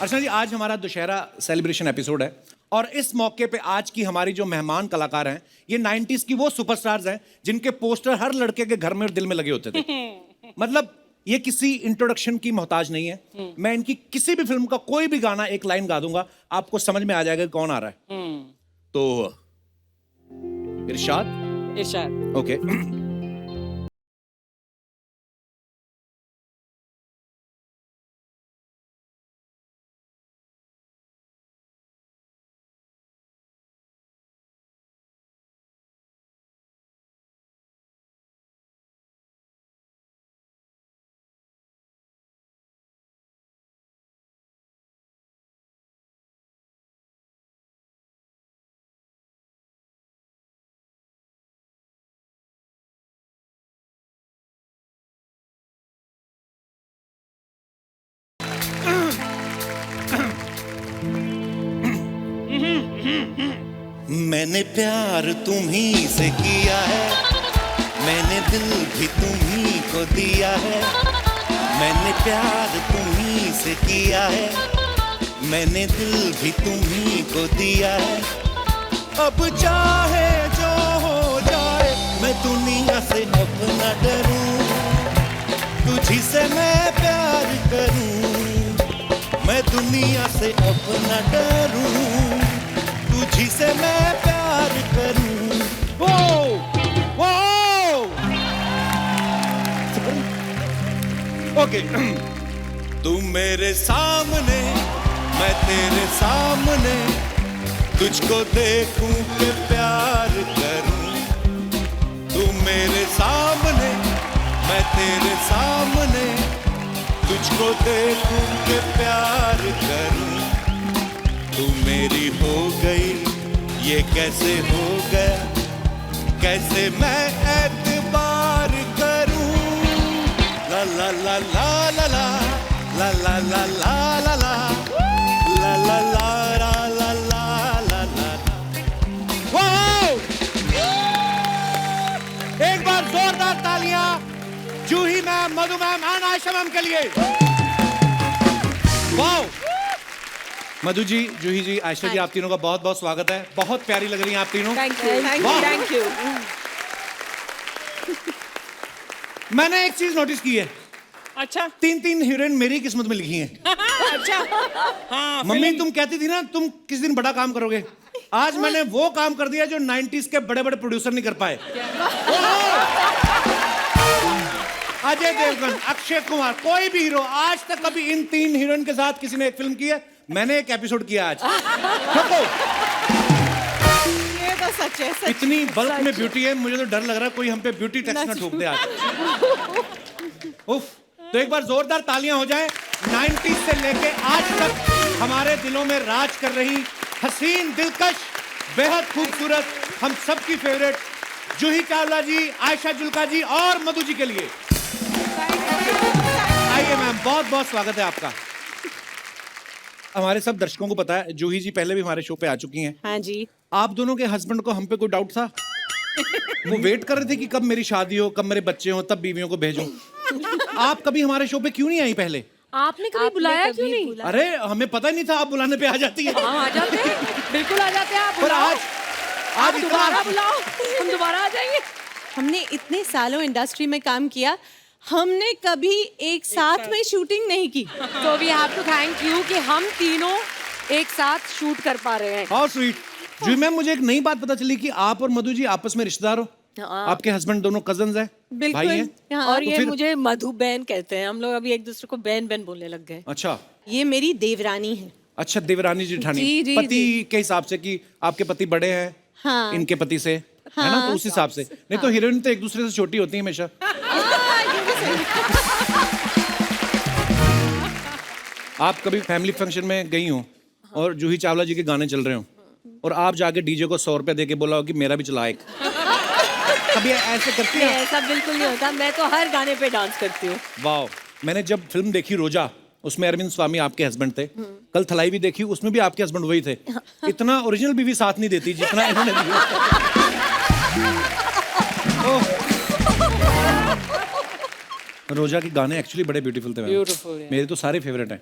अर्चना जी, आज हमारा Dussehra celebration episode है और इस मौके पे आज की हमारी जो मेहमान कलाकार हैं ये 90s की वो सुपरस्टार्स हैं जिनके पोस्टर हर लड़के के घर में और दिल में लगे होते थे। मतलब ये किसी इंट्रोडक्शन की मोहताज नहीं है। मैं इनकी किसी भी फिल्म का कोई भी गाना एक लाइन गा दूंगा, आपको समझ में आ जाएगा कौन आ रहा है। तो इरशाद ओके। मैंने प्यार तुम्ही से किया है, मैंने दिल भी तुम्ही को दिया है। मैंने प्यार तुम्ही से किया है, मैंने दिल भी तुम्ही को दिया है। अब चाहे जो हो जाए मैं दुनिया से अब न डरूं, तुझी से मैं प्यार करूं। मैं दुनिया से अब न डरूं, तुझी से मैं प्यार करूं। वो ओके। तू मेरे सामने मैं तेरे सामने, तुझको देखूं के प्यार करूं। तू मेरे सामने मैं तेरे सामने, तुझको देखूं के प्यार करूं। तू मेरी हो गई ये कैसे हो गया, कैसे मैं एतबार करूं। ला ला ला ला ला ला ला ला ला ला ला ला ला ला ला ला ला ला ला। वाओ! एक बार जोरदार तालियां जूही मैम, मधु मैम और आयशा मैम के लिए। वाओ! मधु जी, जूही जी, आयशा जी, आप तीनों का बहुत बहुत स्वागत है। बहुत प्यारी लग रही हैं आप तीनों। Thank you. मैंने एक चीज नोटिस की है। अच्छा। 3 हीरोइन मेरी किस्मत में लिखी हैं। अच्छा। हाँ, मम्मी तुम कहती थी ना तुम किस दिन बड़ा काम करोगे, आज मैंने वो काम कर दिया जो 90s के बड़े बड़े प्रोड्यूसर नहीं कर पाए। अजय देवगन, अक्षय कुमार, कोई भी हीरो आज तक कभी इन 3 हीरोइन के साथ किसी ने एक फिल्म की है। मैंने एक एपिसोड किया आज। ये तो सच है। सच, इतनी बल्क में ब्यूटी है, मुझे तो डर लग रहा है कोई हम पे ब्यूटी टैक्स ना ठोक दे आज। उफ, तो एक बार जोरदार तालियां हो जाएं। 90s से लेके आज तक हमारे दिलों में राज कर रही हसीन, दिलकश, बेहद खूबसूरत, हम सबकी फेवरेट जूही चावला जी, आयशा जुल्का जी और मधु जी के लिए आइए मैम, बहुत बहुत स्वागत है आपका। हमारे सब दर्शकों को पता है जूही जी पहले भी हमारे शो पे आ चुकी हैं। हाँ जी। आप दोनों के हस्बैंड को हम पे कोई डाउट था? वो वेट कर रहे थे कि कब मेरी शादी हो, कब मेरे बच्चे हो, तब बीवियों को भेजूं। आप कभी हमारे शो पे क्यों नहीं आई पहले? आपने कभी बुलाया क्यों नहीं? अरे हमें पता नहीं था आप बुलाने पे आ जाती है। हाँ, आ जाते हैं, बिल्कुल आ जाते हैं। आप पर आज दोबारा बुलाओ, हम दोबारा आ जाएंगे। हमने इतने सालों इंडस्ट्री में काम किया, हमने कभी एक साथ में शूटिंग नहीं की। तो we have to thank you कि हम तीनों एक साथ शूट कर पा रहे हैं। How sweet. जी मैम, मुझे एक नई बात पता चली कि आप और मधु जी आपस में रिश्तेदार हो। आपके हस्बैंड दोनों कजन्स हैं, भाई हैं। और तो ये फिर मुझे मधु बहन कहते हैं। हम लोग अभी एक दूसरे को बहन बहन बोलने लग गए। अच्छा, ये मेरी देवरानी है। अच्छा, देवरानी जेठानी। जी, जी, पति जी। के हिसाब से कि आपके पति बड़े हैं। हाँ। इनके पति से है ना, हाँ। तो उस हिसाब से। नहीं तो हीरोइन तो एक दूसरे से छोटी होती है हमेशा। आप कभी फैमिली फंक्शन में गई हो और जूही चावला जी के गाने चल रहे हो और आप जाके डीजे को 100 रुपया देके बोला हो कि मेरा भी चला एक, कभी ऐसे करती है? ऐसा बिल्कुल नहीं होता, मैं तो हर गाने पे डांस करती हूँ। वाह, मैंने जब फिल्म देखी रोजा, उसमें अरविंद स्वामी आपके हस्बैंड थे। कल थलाई भी देखी, उसमें भी आपके हस्बैंड वही थे। इतना ओरिजिनल बीवी साथ नहीं देती जितना इन्होंने दिया। रोजा के गाने एक्चुअली बड़े ब्यूटीफुल थे। Beautiful, yeah. मेरे तो सारे फेवरेट हैं।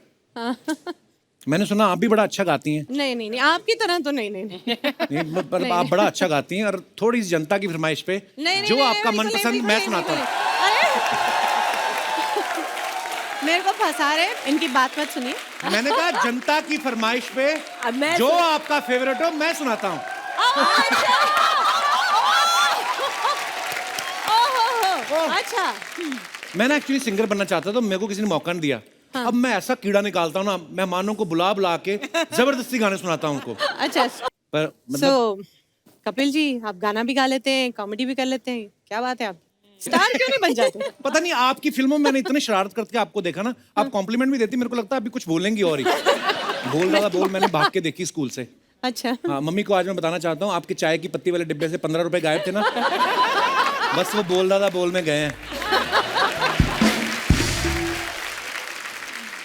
मैंने सुना आप भी बड़ा अच्छा गाती हैं। नहीं नहीं नहीं, आपकी तरह तो नहीं नहीं नहीं नहीं, पर आप बड़ा अच्छा गाती हैं और थोड़ी सी जनता की फरमाइश पे नहीं, जो नहीं, आपका नहीं, मनपसंद नहीं, मैं नहीं, सुनाता हूँ। मेरे को फंसा रहे, इनकी बात मत सुनिए। मैंने कहा जनता की फरमाइश पे अब मैं जो आपका फेवरेट हो मैं सुनाता हूँ। अच्छा, मैं ना एक्चुअली सिंगर बनना चाहता था, तो मेरे को किसी ने मौका नहीं दिया। अब मैं ऐसा कीड़ा निकालता हूँ ना, मेहमानों को बुला बुला के जबरदस्ती गाने सुनाता हूँ उनको। अच्छा। पर सो कपिल जी, आप गाना भी गा लेते हैं, कॉमेडी भी कर लेते हैं, क्या बात है, आप स्टार क्यों नहीं बन जाते? पता नहीं आपकी फिल्मों में मैंने इतने शरारत करके आपको देखा ना, आप कॉम्प्लीमेंट भी देती, मेरे को लगता है अभी कुछ बोलेंगी और ही। बोल रहा था बोल, मैंने भाग के देखी स्कूल से। अच्छा, हाँ, मम्मी को आज मैं बताना चाहता हूँ, आपके चाय की पत्ती वाले डिब्बे से 15 रुपए गायब थे ना, बस वो बोल रहा था बोल में गए हैं।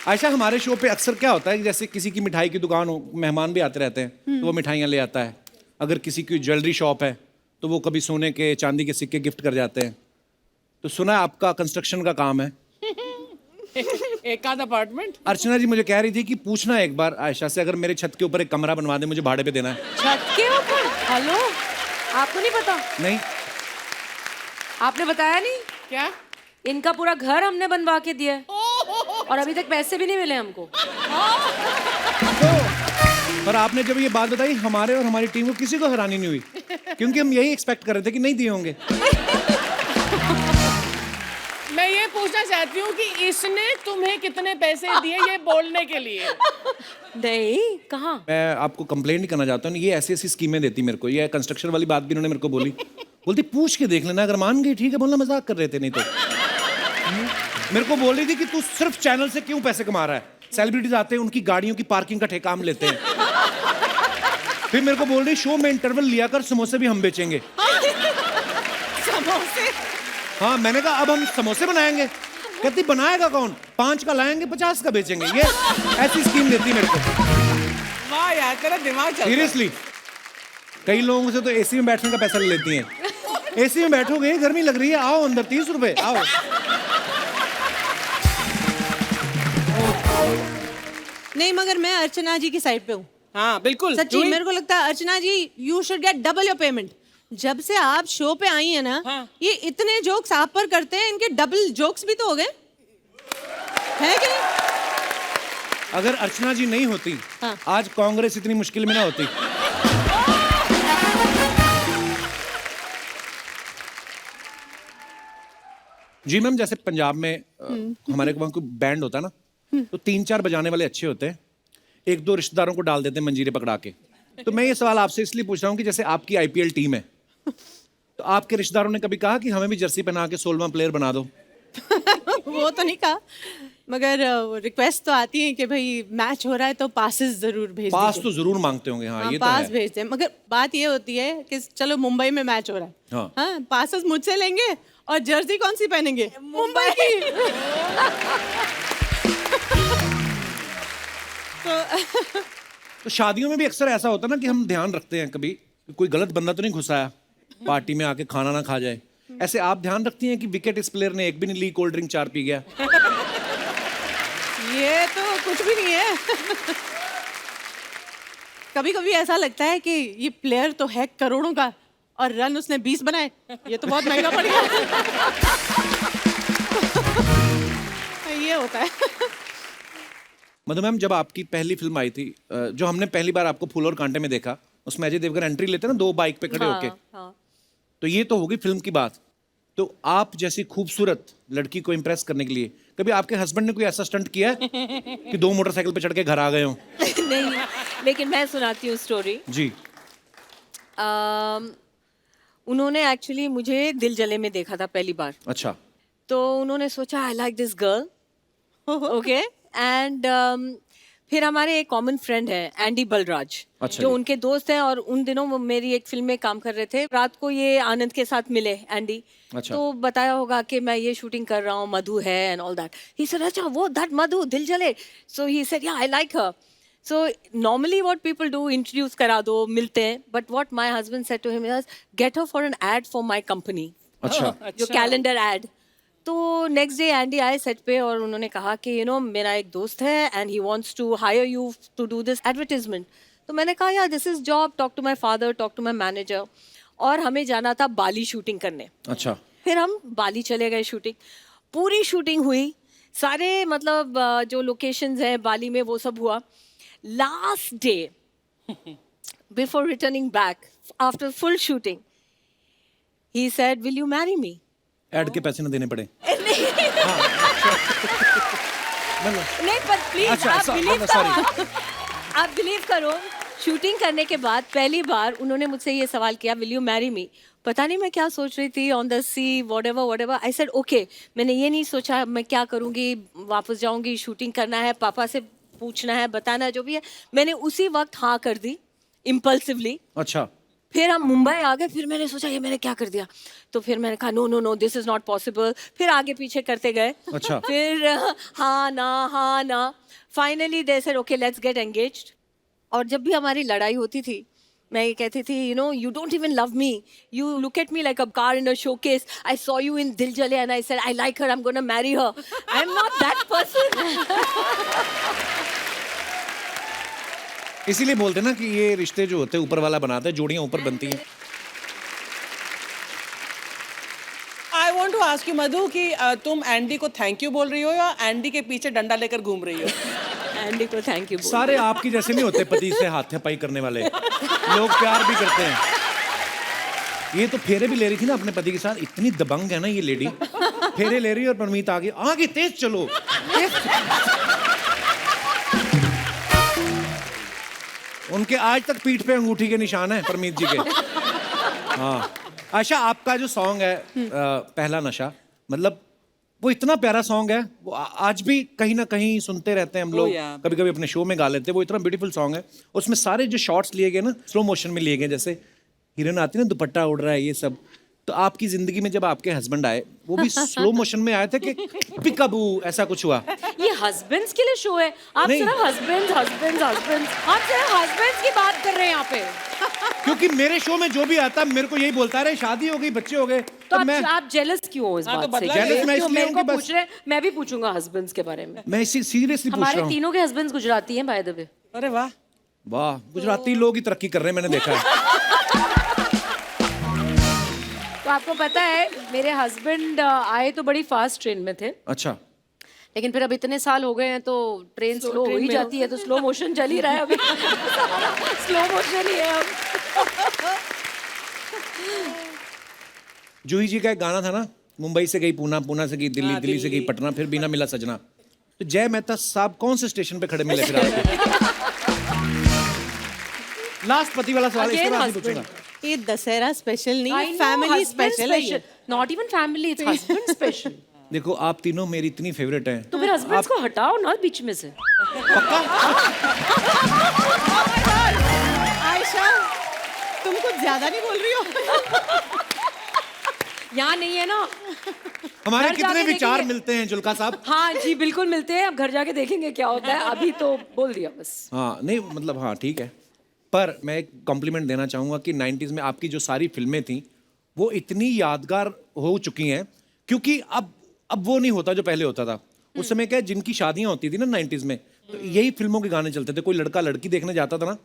आयशा, हमारे शो पे अक्सर क्या होता है कि जैसे किसी की मिठाई की दुकान हो, मेहमान भी आते रहते हैं, तो वो मिठाइयाँ ले आता है। अगर किसी की ज्वेलरी शॉप है तो वो कभी सोने के चांदी के सिक्के गिफ्ट कर जाते हैं। तो सुना है आपका कंस्ट्रक्शन का काम है। एक आध अपार्टमेंट। अर्चना जी मुझे कह रही थी कि पूछना एक बार आयशा से, अगर मेरे छत के ऊपर एक कमरा बनवा दे, मुझे भाड़े पे देना है। छत के ऊपर? हेलो, आपको नहीं पता? नहीं, आपने बताया नहीं? क्या? इनका पूरा घर हमने बनवा के दिया है और अभी तक पैसे भी नहीं मिले हमको। पर आपने जब ये बात बताई, हमारे और हमारी टीम को किसी को हैरानी नहीं हुई, क्योंकि हम यही एक्सपेक्ट कर रहे थे कि नहीं दिए होंगे। मैं ये पूछना चाहती हूँ कि इसने तुम्हें कितने पैसे दिए ये बोलने के लिए? नहीं, कहाँ? मैं आपको कंप्लेंट नहीं करना चाहता हूँ, ये ऐसी ऐसी स्कीमें देती मेरे को। ये कंस्ट्रक्शन वाली बात भी इन्होंने मेरे को बोली, बोलती पूछ के देख लेना, अगर मान गई ठीक है, बोलना मजाक कर रहे थे, नहीं तो मेरे को बोल रही थी कि तू सिर्फ चैनल से क्यों पैसे कमा रहा है, सेलिब्रिटीज आते हैं उनकी गाड़ियों की पार्किंग का ठेका हम लेते हैं। फिर मेरे को बोल रही शो में इंटरवल लिया कर, समोसे भी हम बेचेंगे। समोसे? हाँ, मैंने कहा अब हम समोसे बनाएंगे। कहती बनाएगा कौन, 5 का लाएंगे 50 का बेचेंगे। ये ऐसी स्कीम देती मेरे को। वाह यार, तेरा दिमाग चलता है। सीरियसली, कई लोगों से तो एसी में बैठने का पैसा ले लेती हैं। एसी में बैठोगे, गर्मी लग रही है, आओ अंदर, 30 रुपए, आओ। नहीं, मगर मैं अर्चना जी की साइड पे हूँ। हाँ बिल्कुल। सच्ची, मेरे को लगता है Archana ji, you should get double your payment. जब से आप शो पे आई हैं ना, हाँ। ये इतने जोक्स आप पर करते हैं, इनके डबल जोक्स भी तो हो गए, है कि नहीं? अगर अर्चना जी नहीं होती, हाँ। आज कांग्रेस इतनी मुश्किल में ना होती। जी मैम, जैसे पंजाब में हमारे वहाँ कोई बैंड होता है ना, तो 3-4 बजाने वाले अच्छे होते हैं, 1-2 रिश्तेदारों को डाल देते हैं मंजीरे पकड़ा के। तो मैं ये सवाल आपसे इसलिए पूछ रहा हूँ कि जैसे आपकी आईपीएल टीम है, तो आपके रिश्तेदारों ने कभी कहा कि हमें भी जर्सी पहना के 16वां प्लेयर बना दो? वो तो नहीं कहा, मगर रिक्वेस्ट तो आती है कि भाई मैच हो रहा है तो पासेस जरूर भेज पास दीजिए। तो जरूर मांगते होंगे। हाँ, हाँ, ये तो पास है। भेजते हैं, मगर बात ये होती है कि चलो मुंबई में मैच हो रहा है, हाँ। हाँ, पासेस मुझसे लेंगे और जर्सी कौन सी पहनेंगे? मुंबई की। तो शादियों में भी अक्सर ऐसा होता है ना कि हम ध्यान रखते हैं कभी कि कोई गलत बंदा तो नहीं घुसाया पार्टी में आके खाना ना खा जाए। ऐसे आप ध्यान रखती हैं कि विकेट इस प्लेयर ने एक भी नहीं ली, कोल्ड ड्रिंक 4 पी गया? ये तो कुछ भी नहीं है। कभी कभी ऐसा लगता है कि ये प्लेयर तो है करोड़ों का और रन उसने 20 बनाए, ये तो बहुत महंगा पड़ गया। ये होता है। मधु मैम, जब आपकी पहली फिल्म आई थी, जो हमने पहली बार आपको फूल और कांटे में देखा, उसमें अजय देवगन एंट्री लेते ना 2 बाइक पे खड़े होके, हाँ। तो ये तो होगी फिल्म की बात। तो आप जैसी खूबसूरत लड़की को इम्प्रेस करने के लिए कभी आपके हस्बैंड ने कोई ऐसा स्टंट किया है कि 2 मोटरसाइकिल पे चढ़ के घर आ गए हो? नहीं, लेकिन मैं सुनाती हूँ स्टोरी। जी। उन्होंने एक्चुअली मुझे दिल जले में देखा था पहली बार, अच्छा। तो उन्होंने सोचा I like this girl, okay, and फिर हमारे एक कॉमन फ्रेंड है एंडी बलराज, अच्छा जो जी। उनके दोस्त हैं, और उन दिनों वो मेरी एक फिल्म में काम कर रहे थे। रात को ये आनंद के साथ मिले एंडी, अच्छा। तो बताया होगा कि मैं ये शूटिंग कर रहा हूँ, मधु है and all that. He said अच्छा वो दैट मधु दिल जले, सो he said yeah I like her. So normally what people do, introduce करा दो, मिलते हैं, but what my husband said to him is get her for an ad for my company, अच्छा। जो कैलेंडर एड। तो next day Andy आए set पे और उन्होंने कहा कि यू नो मेरा एक दोस्त है and he wants to hire you to do this advertisement. तो मैंने कहा यार this is job, talk to my father, talk to my manager. और हमें जाना था बाली शूटिंग करने. अच्छा. फिर हम बाली चले गए शूटिंग. पूरी शूटिंग हुई, सारे मतलब जो लोकेशंस हैं बाली में वो सब हुआ. Last day before returning back after full shooting he said will you marry me. Add के पैसे ना देने पड़े. नहीं पर प्लीज अच्छा, आप बिलीव sorry. करो, आप बिलीव करो. शूटिंग करने के बाद पहली बार उन्होंने मुझसे ये सवाल किया विल यू मैरी मी. पता नहीं मैं क्या सोच रही थी, on the sea whatever. I said okay. मैंने ये नहीं सोचा मैं क्या करूँगी, वापस जाऊँगी, शूटिंग करना है, पापा से पूछना है, बताना है, जो भी है. मैंने उसी वक्त हाँ कर दी इम्पल्सिवली. अच्छा. फिर हम मुंबई आ गए. फिर मैंने सोचा ये मैंने क्या कर दिया. तो फिर मैंने कहा no no no this is not possible. फिर आगे पीछे करते गए. अच्छा. फिर हाँ ना. Finally they said okay let's get engaged. और जब भी हमारी लड़ाई होती थी मैं ये कहती थी you know you don't even love me, you look at me like a car in a showcase. I saw you in दिल जले and I said I like her, I am gonna marry her. I am not that person. इसीलिए बोलते हैं ना कि ये रिश्ते जो होते हैं ऊपर वाला बनाता है, जोड़ियां ऊपर बनती हैं. I want to ask you Madhu कि तुम एंडी को थैंक यू बोल रही हो या एंडी के पीछे डंडा लेकर घूम रही हो? एंडी को थैंक यू. सारे आपकी जैसे नहीं होते पति से हाथापाई करने वाले लोग, प्यार भी करते हैं. ये तो फेरे भी ले रही थी ना अपने पति के साथ. इतनी दबंग है ना ये लेडी. फेरे ले रही है और परमीत आगे तेज चलो. उनके आज तक पीठ पे अंगूठी के निशान है परमीत जी के. हाँ. आशा, आपका जो सॉन्ग है पहला नशा, मतलब वो इतना प्यारा सॉन्ग है. वो आज भी कहीं ना कहीं सुनते रहते हैं हम लोग. कभी कभी अपने शो में गा लेते हैं. वो इतना ब्यूटीफुल सॉन्ग है. उसमें सारे जो शॉट्स लिए गए ना स्लो मोशन में लिए गए. जैसे हीरोइन आती है ना, दुपट्टा उड़ रहा है, ये सब. तो आपकी जिंदगी में जब आपके हस्बैंड आए वो भी स्लो मोशन में आए थे कि पिकअबू ऐसा कुछ हुआ? ये हस्बैंड्स के लिए शो है. आप नहीं. सिर्फ हस्बैंड्स आप सिर्फ हस्बैंड्स की बात कर रहे हैं यहाँ पे. क्योंकि मेरे शो में जो भी आता है मेरे को यही बोलता है, शादी हो गई, बच्चे हो गए. तो मैं आप जेलस क्यों हो इस हाँ, तो बात से? बदला Jealous मैं क्यों इसलिए मेरे हूँ को कि बस- पूछ रहे हैं? मैं भी पूछूंगा हस्बैंड्स के बारे में. मैं इसी सीरियसली पूछ रहा हमारे हूँ. तीनों के हस्बैंड्स गुजराती हैं बाय द वे. अरे वाह. वाह, गुजराती लोग ही तरक्की कर रहे हैं, मैंने देखा है. तो आपको पता है मेरे हस्बैंड आए तो बड़ी फास्ट ट्रेन में थे, अच्छा. लेकिन फिर अब इतने साल हो गए हैं तो ट्रेन स्लो हो ही जाती है. तो स्लो मोशन चल ही रहा है अभी. स्लो मोशन ही है अब. जूही जी का एक गाना था ना, मुंबई से गई पूना, पूना से गई दिल्ली, दिल्ली से गई पटना, फिर बिना मिला सजना. तो जय मेहता साहब कौन से स्टेशन पे खड़े मिले फिर आपको? लास्ट पति वाला सवाल इसके बाद ही पूछूंगा. ये दशहरा स्पेशल नहीं, फैमिली स्पेशल है ये. Not even family, it's husband special. देखो आप तीनों मेरी इतनी फेवरेट हैं. तो फिर हस्बैंड्स को हटाओ ना बीच में से. आयशा, तुम कुछ ज्यादा नहीं बोल रही हो? यहाँ नहीं है ना. हमारे घर कितने जाके विचार देखेंगे. मिलते हैं जुल्का साहब. हाँ जी बिल्कुल मिलते हैं. अब घर जाके देखेंगे क्या होता है. अभी तो बोल दिया बस. हाँ नहीं मतलब हाँ ठीक है. पर मैं एक कॉम्प्लीमेंट देना चाहूंगा कि 90s में आपकी जो सारी फिल्में थी वो इतनी यादगार हो चुकी हैं, क्योंकि अब वो नहीं होता जो पहले होता था. उस समय क्या है, जिनकी शादियां होती थी ना 90s में, तो यही फिल्मों के गाने चलते थे. कोई लड़का लड़की देखने जाता था ना,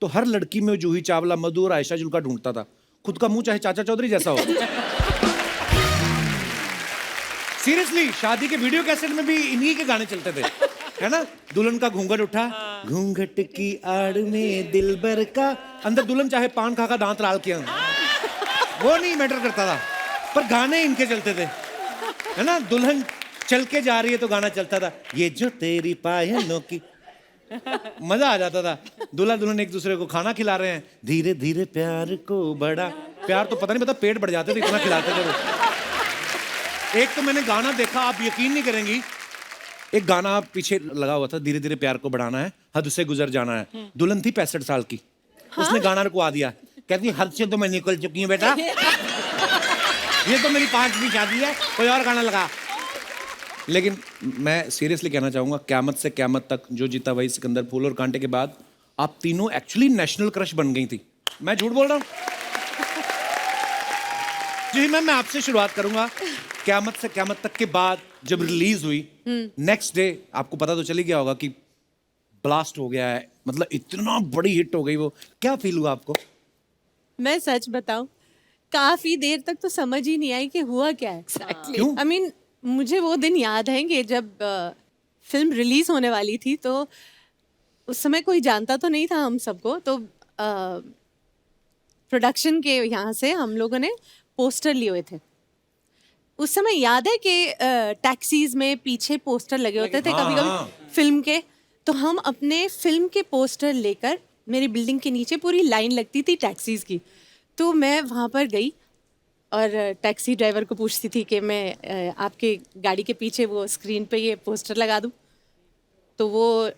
तो हर लड़की में जूही चावला, मधु और आयशा जुल्का ढूंढता था. खुद का मुंह चाहे चाचा चौधरी जैसा हो. सीरियसली, शादी के वीडियो कैसेट में भी इन्हीं के गाने चलते थे, है ना. दुल्हन का घूंघट उठा, घूंघट की आड़ में दिलबर का, अंदर दुल्हन चाहे पान खा दांत लाल किया, वो नहीं मैटर करता था. पर गाने इनके चलते थे, है ना. दुल्हन चल के जा रही है तो गाना चलता था, ये जो तेरी पायलों की. मजा आ जाता था. दूल्हा दुल्हन एक दूसरे को खाना खिला रहे हैं, धीरे धीरे प्यार को बड़ा. प्यार तो पता नहीं पता पेट बढ़ जाते थे, इतना खिलाते थे वो. एक तो मैंने गाना देखा, आप यकीन नहीं करेंगी, एक गाना पीछे लगा हुआ था, धीरे धीरे प्यार को बढ़ाना है, हद से गुजर जाना है. दुल्हन थी 65 साल की. उसने गाना रुकवा दिया, कहती हद से तो मैं निकल चुकी हूँ बेटा, ये तो मेरी 5वीं शादी है, कोई और गाना लगा. लेकिन मैं सीरियसली कहना चाहूंगा, क़यामत से क़यामत तक, जो जीता वही सिकंदर, फूल और कांटे के बाद आप तीनों एक्चुअली नेशनल क्रश बन गई थी. मैं झूठ बोल रहा हूँ? जी मैम, मैं आपसे शुरुआत करूंगा। क़यामत से क़यामत तक के बाद जब रिलीज हुई, नेक्स्ट डे आपको पता तो चल ही गया होगा कि ब्लास्ट हो गया है, मतलब इतना बड़ी हिट हो गई वो। क्या फील हुआ आपको? मैं सच बताऊं, काफी देर तक तो समझ ही नहीं आई कि हुआ क्या है। क्यों? आई मीन मुझे वो दिन याद है कि जब फिल्म रिलीज होने वाली थी, तो उस समय कोई जानता तो नहीं था हम सबको, तो प्रोडक्शन के यहाँ से हम लोगों ने पोस्टर लिए हुए थे। उस समय याद है कि टैक्सीज में पीछे पोस्टर लगे होते थे कभी कभी फिल्म के, तो हम अपने फिल्म के पोस्टर लेकर, मेरी बिल्डिंग के नीचे पूरी लाइन लगती थी टैक्सीज की, तो मैं वहाँ पर गई और टैक्सी ड्राइवर को पूछती थी कि मैं आपके गाड़ी के पीछे वो स्क्रीन पे ये पोस्टर लगा दूँ। तो वो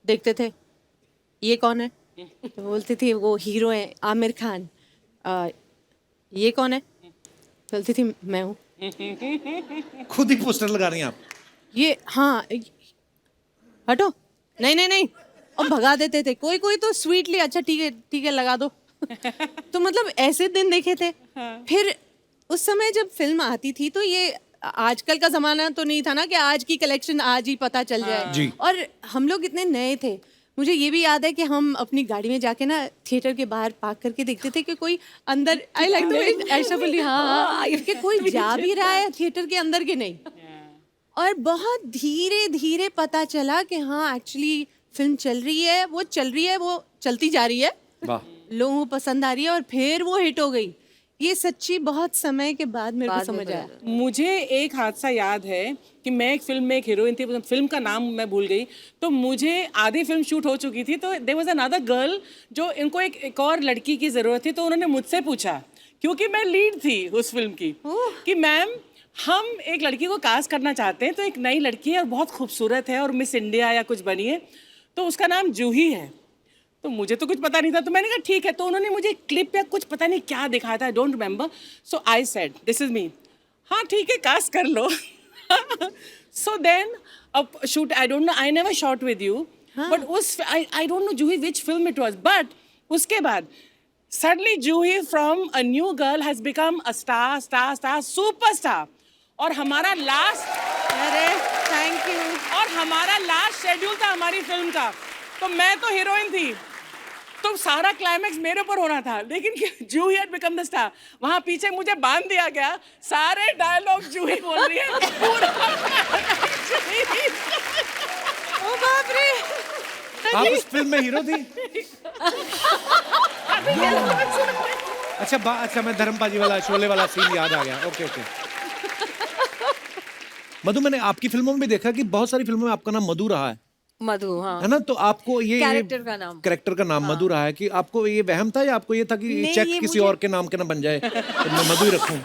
देखते थे, ये कौन है? तो बोलती थी वो हीरो है आमिर खान। ये कौन है? बोलती थी मैं हूँ। खुद ही पोस्टर लगा रही हैं आप? ये हाँ, हटो, नहीं नहीं नहीं, और भगा देते थे। कोई कोई तो स्वीटली अच्छा ठीक है लगा दो। तो मतलब ऐसे दिन देखे थे। फिर उस समय जब फिल्म आती थी, तो ये आजकल का जमाना तो नहीं था ना कि आज की कलेक्शन आज ही पता चल जाए। जी। और हम लोग इतने नए थे, मुझे ये भी याद है कि हम अपनी गाड़ी में जाके ना थिएटर के बाहर पार्क करके देखते थे कि कोई अंदर, आई लाइक द ऐसा बोली, हाँ कि कोई जा भी रहा है थिएटर के अंदर के नहीं। और बहुत धीरे धीरे पता चला कि हाँ एक्चुअली फिल्म चल रही है, वो चल रही है, वो चलती जा रही है, वाह। लोगों को पसंद आ रही है, और फिर वो हिट हो गई। ये सच्ची बहुत समय के बाद मेरे को समझ आया। मुझे एक हादसा याद है कि मैं एक फिल्म में एक हीरोइन थी, फिल्म का नाम मैं भूल गई। तो मुझे आधी फिल्म शूट हो चुकी थी, तो देयर वाज अनदर गर्ल जो इनको एक और लड़की की ज़रूरत थी। तो उन्होंने मुझसे पूछा, क्योंकि मैं लीड थी उस फिल्म की, कि मैम हम एक लड़की को कास्ट करना चाहते हैं, तो एक नई लड़की है और बहुत खूबसूरत है और मिस इंडिया या कुछ बनी है, तो उसका नाम जूही है। तो मुझे तो कुछ पता नहीं था, तो मैंने कहा ठीक है। तो उन्होंने मुझे क्लिप या कुछ पता नहीं क्या दिखाया था, I don't remember. So I said this is me, हाँ ठीक है कास्ट कर लो। सो देन अब shoot, I don't know, I never shot with you, but उस I don't know Juhi which film it was, but उसके बाद suddenly Juhi from a new girl has become a star superstar. और हमारा last, अरे thank you. और हमारा last schedule था हमारी फिल्म का, तो मैं तो हीरोइन थी, तो सारा क्लाइमैक्स मेरे ऊपर होना था, लेकिन जूही हैड बिकम द स्टार। वहाँ पीछे मुझे बांध दिया गया, सारे डायलॉग जूही बोल रही है, पूरा ओ बाप रे, आप उस फिल्म में हीरो थी? अच्छा मैं धर्मपाजी वाला शोले वाला सीन याद आ गया। ओके। मधु, मैंने आपकी फिल्मों में भी देखा कि बहुत सारी फिल्मों में आपका नाम मधु रहा है। मधु, हाँ। है ना? तो आपको ये कैरेक्टर का नाम मधु रहा है कि आपको ये वहम था, या आपको ये था कि चेक किसी और के नाम के ना बन जाए तो मैं मधु ही रखूं?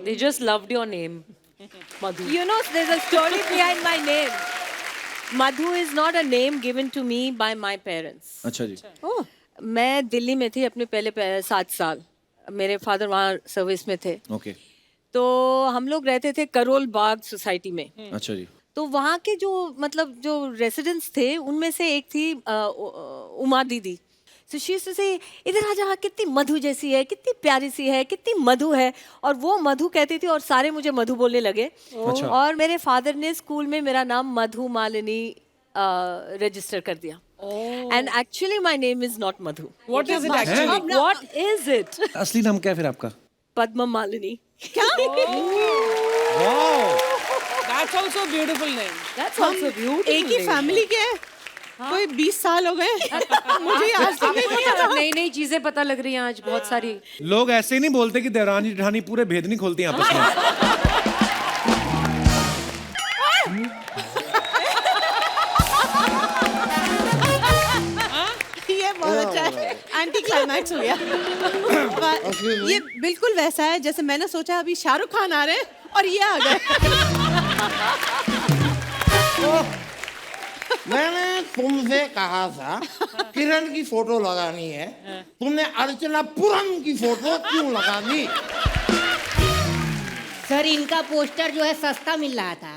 They just loved your name, Madhu. You know, there's a story behind my name. Madhu is not a name given to me by my parents. अच्छा जी। मैं दिल्ली में थी अपने पहले 7 साल, मेरे फादर वहाँ सर्विस में थे। ओके। तो हम लोग रहते थे करोल बाग सोसाइटी में। अच्छा जी। तो वहाँ के जो मतलब जो रेसिडेंट्स थे, उनमें से एक थी उमा दीदी। So she used to say, इधर आ जा, कितनी मधु जैसी है, कितनी प्यारी सी है, कितनी मधु है। और वो मधु कहती थी और सारे मुझे मधु बोलने लगे। अच्छा। और मेरे फादर ने स्कूल में मेरा नाम मधु मालिनी रजिस्टर कर दिया। And actually my name is not Madhu. What is it actually? What is it? असली नाम क्या है फिर आपका? Padma Malini. That's also beautiful name. That's also beautiful. एक ही फैमिली के हैं, कोई 20 साल हो गए, मुझे आज तक नहीं पता। नई नई चीजें पता लग रही हैं आज, बहुत सारी। लोग ऐसे ही नहीं बोलते कि देवरानी जेठानी पूरे भेद नहीं खोलती हैं आपस में। ये बहुत अच्छा है, एंटी क्लाइमैक्स हो गया। पर ये बिल्कुल वैसा है जैसे मैंने सोचा अभी शाहरुख खान आ रहे हैं और ये आ गए। मैंने तुमसे कहा था किरण की फोटो लगानी है, तुमने अर्चना पुरम की फोटो क्यों लगा दी? सर इनका पोस्टर जो है सस्ता मिल रहा था।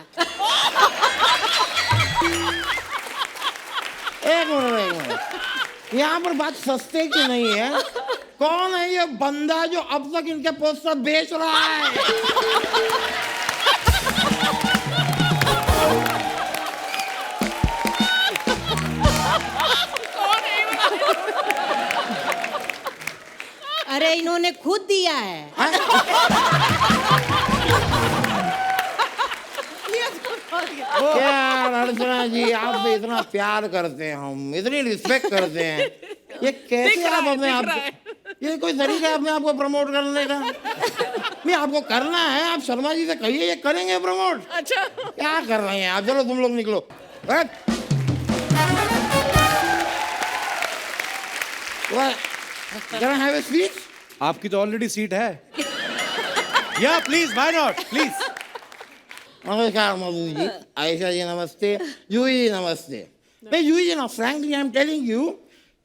एक मिनट, यहाँ पर बात सस्ते की नहीं है, कौन है ये बंदा जो अब तक इनके पोस्टर बेच रहा है? अरे इन्होंने खुद दिया है। क्या अर्चना जी, आप तो इतना प्यार करते हैं, हम इतनी रिस्पेक्ट करते हैं, ये कैसे आप अपने आप, ये कोई तरीका है अपने आप को प्रमोट करने का? नहीं, आपको करना है, आप शर्मा जी से कहिए, ये करेंगे प्रमोट। अच्छा, क्या कर रहे हैं आप? चलो तुम लोग निकलो। Can I have a seat? आपकी तो ऑलरेडी सीट है। या प्लीज, व्हाई नॉट, प्लीज। नमस्कार मधु जी, आयशा जी नमस्ते, यूही जी नमस्ते। मैं यूही जी ना, frankly I am telling you,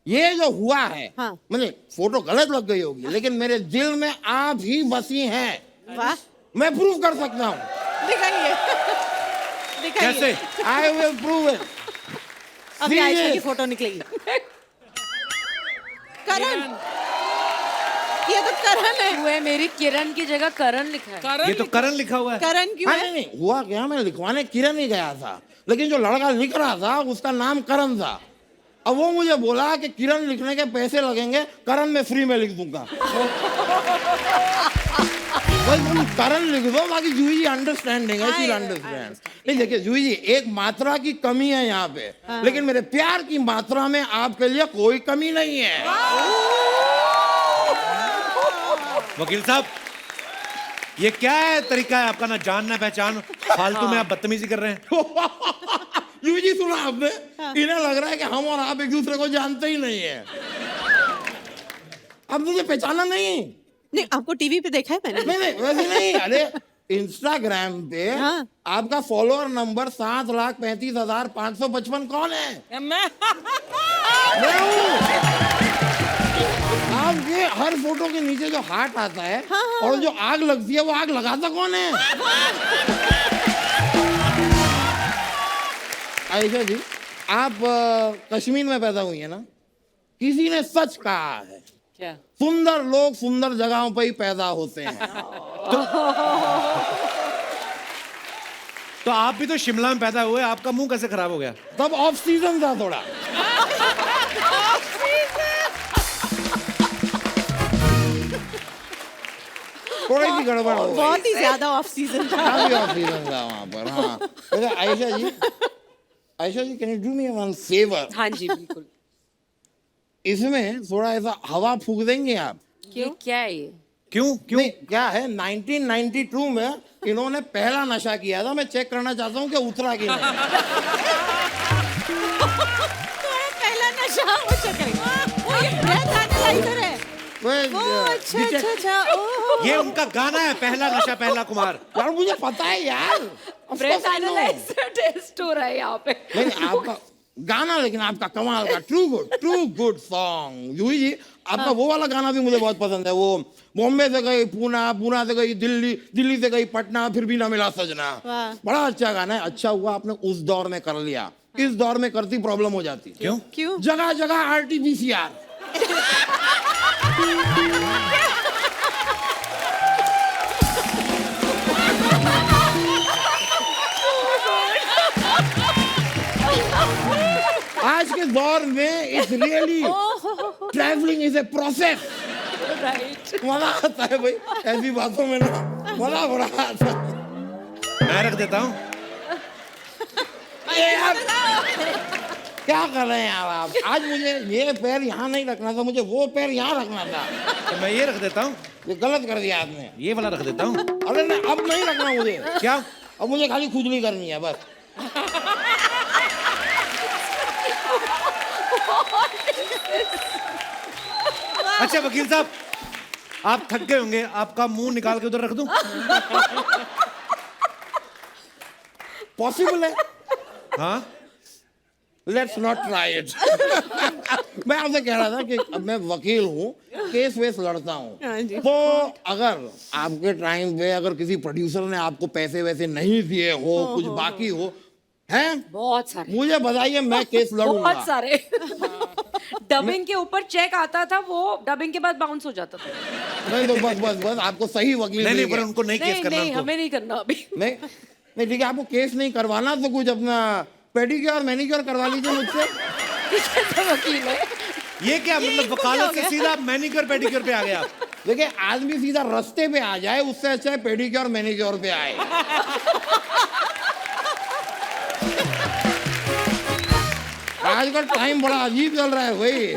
ये जो हुआ है, हाँ। मुझे फोटो गलत लग गई होगी, लेकिन मेरे दिल में आप ही बसी हैं। वाह, मैं प्रूव कर सकता हूँ। दिखाइए, दिखाइए। कैसे? I will prove it. अभी आयशा की फोटो निकलेगी। करण, ये तो करण है। हुए मेरी किरण की जगह करण लिखा है। करण ये तो करण लिखा हुआ है। करण क्यों है? नहीं, हुआ क्या, मैं लिखवाने किरण ही गया था, लेकिन जो लड़का लिख रहा था उसका नाम करण था। अब वो मुझे बोला कि किरण लिखने के पैसे लगेंगे, करण मैं फ्री में लिख दूंगा। भाई तुम करण लिख दो, बाकी जूही जी अंडरस्टैंडिंग है, शी अंडरस्टैंड। नहीं देखिए जूही जी, एक मात्रा की कमी है यहाँ पे, लेकिन मेरे प्यार की मात्रा में आपके लिए कोई कमी नहीं है। वकील साहब, ये क्या है तरीका है आपका, ना जान ना पहचान, फालतू में आप बदतमीजी कर रहे हैं। जूही जी सुना आपने, इन्हें लग रहा है कि हम और आप एक दूसरे को जानते ही नहीं है। अब मुझे पहचाना नहीं। नहीं, आपको टीवी पे देखा है मैंने। नहीं वैसे नहीं, अरे इंस्टाग्राम पे हाँ। आपका फॉलोअर नंबर 7,35,555 कौन है? मैं मैं हूँ। आपके हर फोटो के नीचे जो हार्ट आता है और जो आग लगती है, वो आग लगाता कौन है? आयशा जी, आप कश्मीर में पैदा हुई है ना? किसी ने सच कहा है, क्या? सुंदर लोग सुंदर जगहों पर ही पैदा होते हैं। तो आप भी तो शिमला में पैदा हुए, आपका मुंह कैसे खराब हो गया? तब ऑफ सीजन था थोड़ा। थोड़ी सी गड़बड़ हो गई। बहुत ही ज्यादा ऑफ सीजन था। काफी ऑफ सीजन था वहाँ पर। हाँ, वैसे Ayesha ji can you do me one favour? हाँ जी बिल्कुल। इसमें थोड़ा ऐसा हवा फूक देंगे आप? ये क्या है ये? क्यों क्यों? नहीं, क्या है, 1992 में इन्होंने पहला नशा किया था, मैं चेक करना चाहता हूँ कि उतरा कि नहीं। पहला नशा वो चक्कर। वो ये ब्रेथ एनालाइजर है। वो अच्छा अच्छा अच्छा। ओह, ये उनका गाना है, पहला नशा पहला कुमार। यार मुझे पता है यार। Of ब्रेथ course I know। Analyser test हो रहा है यहाँ पे। नहीं आपका गाना, लेकिन आपका कमाल का ट्रू गुड सॉन्ग। यूही जी, आपका वो वाला गाना भी मुझे बहुत पसंद है, वो बॉम्बे से गई पूना, पूना से गई दिल्ली, दिल्ली से गई पटना, फिर भी ना मिला सजना। वाह। बड़ा अच्छा गाना है। अच्छा हुआ आपने उस दौर में कर लिया, इस दौर में करती प्रॉब्लम हो जाती। क्यों? क्यों? जगह जगह RT-PCR। आज के दौर में it's really travelling is a process. मजा आता है भाई ऐसी बातों में ना, मजा बड़ा आता है। मैं रख देता हूँ। ये यार क्या कर रहे हैं यार आप? आज मुझे ये पैर यहाँ नहीं रखना था, मुझे वो पैर यहाँ रखना था। तो मैं ये रख देता हूँ, ये गलत कर दिया आपने। ये वाला रख देता हूँ। अरे नहीं, अब नहीं रखना मुझे। क्या? अब मुझे खाली खुजली करनी है बस। अच्छा वकील साहब, आप थक गए होंगे, आपका मुंह निकाल के उधर रख दूं? पॉसिबल है? हाँ, लेट्स नॉट ट्राई इट। मैं आपसे कह रहा था कि अब मैं वकील हूँ, केस वेस लड़ता हूँ, हाँ जी। तो अगर आपके टाइम पे अगर किसी प्रोड्यूसर ने आपको पैसे वैसे नहीं दिए हो, कुछ बाकी हो, हैं, बहुत सारे, मुझे बताइए, मैं केस लड़ूंगा। बहुत सारे। डबिंग के ऊपर चेक आता था, वो डबिंग के बाद बाउंस हो जाता था। नहीं तो बस बस बस आपको सही वकील नहीं मिल नहीं, पर गया। उनको नहीं केस नहीं करना नहीं, उनको। हमें नहीं करना अभी। नहीं नहीं ठीक है, आपको केस नहीं करवाना तो कुछ अपना पेडिक्योर मैनिक्योर करवा लीजिए मुझसे। कैसा वकील है? ये क्या मतलब, वकालत से सीधा मैनिक्योर पेडिक्योर पे आ गया आप? देखिए आदमी सीधा रास्ते पे आ जाए उससे अच्छा है पेडिक्योर मैनिक्योर पे आए। आजकल टाइम बड़ा अजीब चल रहा है भाई,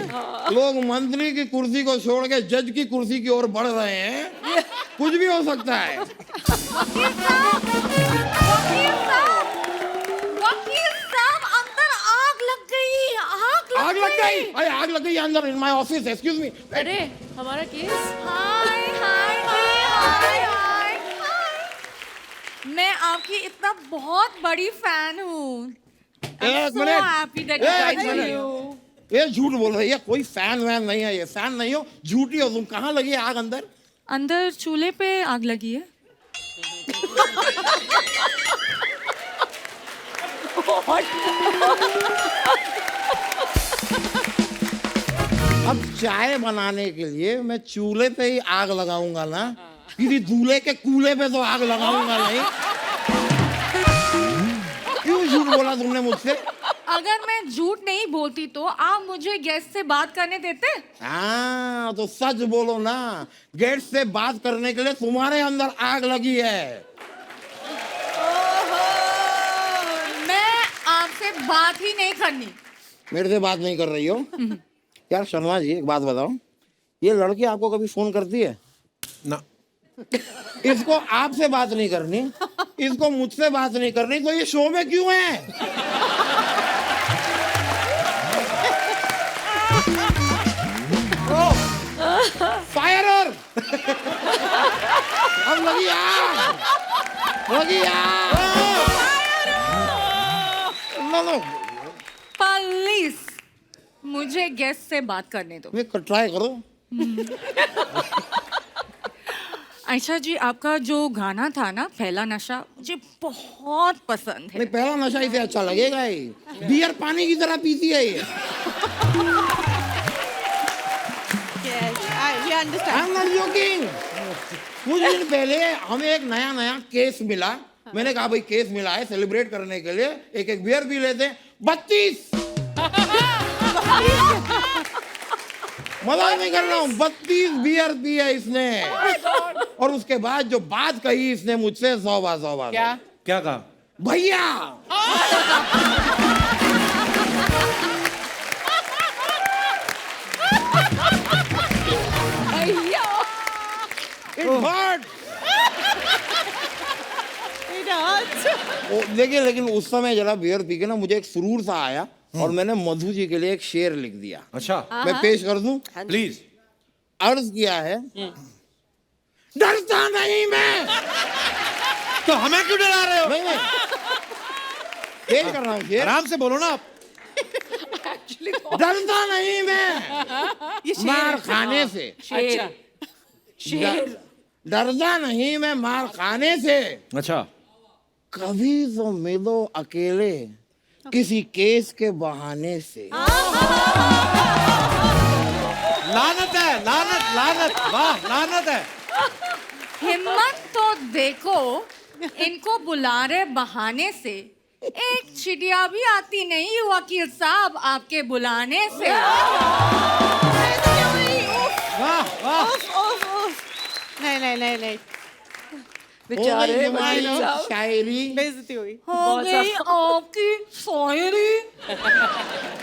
लोग मंत्री की कुर्सी को छोड़ के जज की कुर्सी की ओर बढ़ रहे हैं, कुछ भी हो सकता है। वकील साहब, अंदर आग लग गई, आग लग गई, अरे आग लग गई अंदर in my office, excuse me. अरे हमारा केस। हाय हाय हाय हाय। मैं आपकी इतना बहुत बड़ी फैन हूँ। एक मिनट, ये झूठ बोल रही है, कोई फैन वैन नहीं है, ये फैन नहीं हो, झूठी हो तुम। कहाँ लगी है आग अंदर? अंदर चूल्हे पे आग लगी है। अब चाय बनाने के लिए मैं चूल्हे पे ही आग लगाऊंगा ना, किसी दूल्हे के कूल्हे पे तो आग लगाऊंगा नहीं। क्यों झूठ बोला तुमने मुझसे? अगर मैं झूठ नहीं बोलती तो आप मुझे गेस्ट से बात करने देते? हाँ तो सच बोलो ना, गेट से बात करने के लिए तुम्हारे अंदर आग लगी है। मैं आपसे बात ही नहीं करनी। मेरे से बात नहीं कर रही हो? यार शर्मा जी एक बात बताओ, ये लड़की आपको कभी फोन करती है? ना। इसको आपसे बात नहीं करनी, इसको मुझसे बात नहीं करनी, तो ये शो में क्यों है? फायर! अब लगी आग, लगी आग। नो प्लीज मुझे गेस्ट से बात करने दो। ट्राई करो। आयशा जी, आपका जो गाना था ना पहला नशा, मुझे बहुत पसंद है। नहीं पहला नशा इसे अच्छा लगेगा ही, बियर पानी की तरह पीती है ये। we understand. I'm not joking. कुछ दिन पहले हमें एक नया केस मिला, मैंने कहा भाई केस मिला है, सेलिब्रेट करने के लिए एक एक बियर पी लेते हैं। 32 मजाक नहीं कर रहा हूँ, 32 बियर पी है इसने। और उसके बाद जो बात कही इसने मुझसे, 100 बात। क्या? क्या कहा? भैया It hurt. देखिए लेकिन उस समय जरा बियर पी के ना मुझे एक सुरूर सा आया और मैंने मधु जी के लिए एक शेर लिख दिया। अच्छा मैं पेश कर दूं? प्लीज। अर्ज किया है, डरता नहीं मैं। तो हमें क्यों डरा रहे हो? नहीं पेश कर रहा हूँ शेर। आराम से बोलो ना आप। डरता नहीं मैं मार खाने से। अच्छा, डरता नहीं मैं मार खाने से, अच्छा कभी तो मिलो अकेले किसी केस के बहाने से। लानत है, लानत लानत, वाह लानत है। हिम्मत तो देखो, इनको बुला रहे बहाने से, एक चिड़िया भी आती नहीं वकील साहब आपके बुलाने से। वाह वाह। नहीं बेचारे हो गई वकील तुम्हारी साहब। शायरी। बेइज्जती हुई। हो गई आपकी शायरी।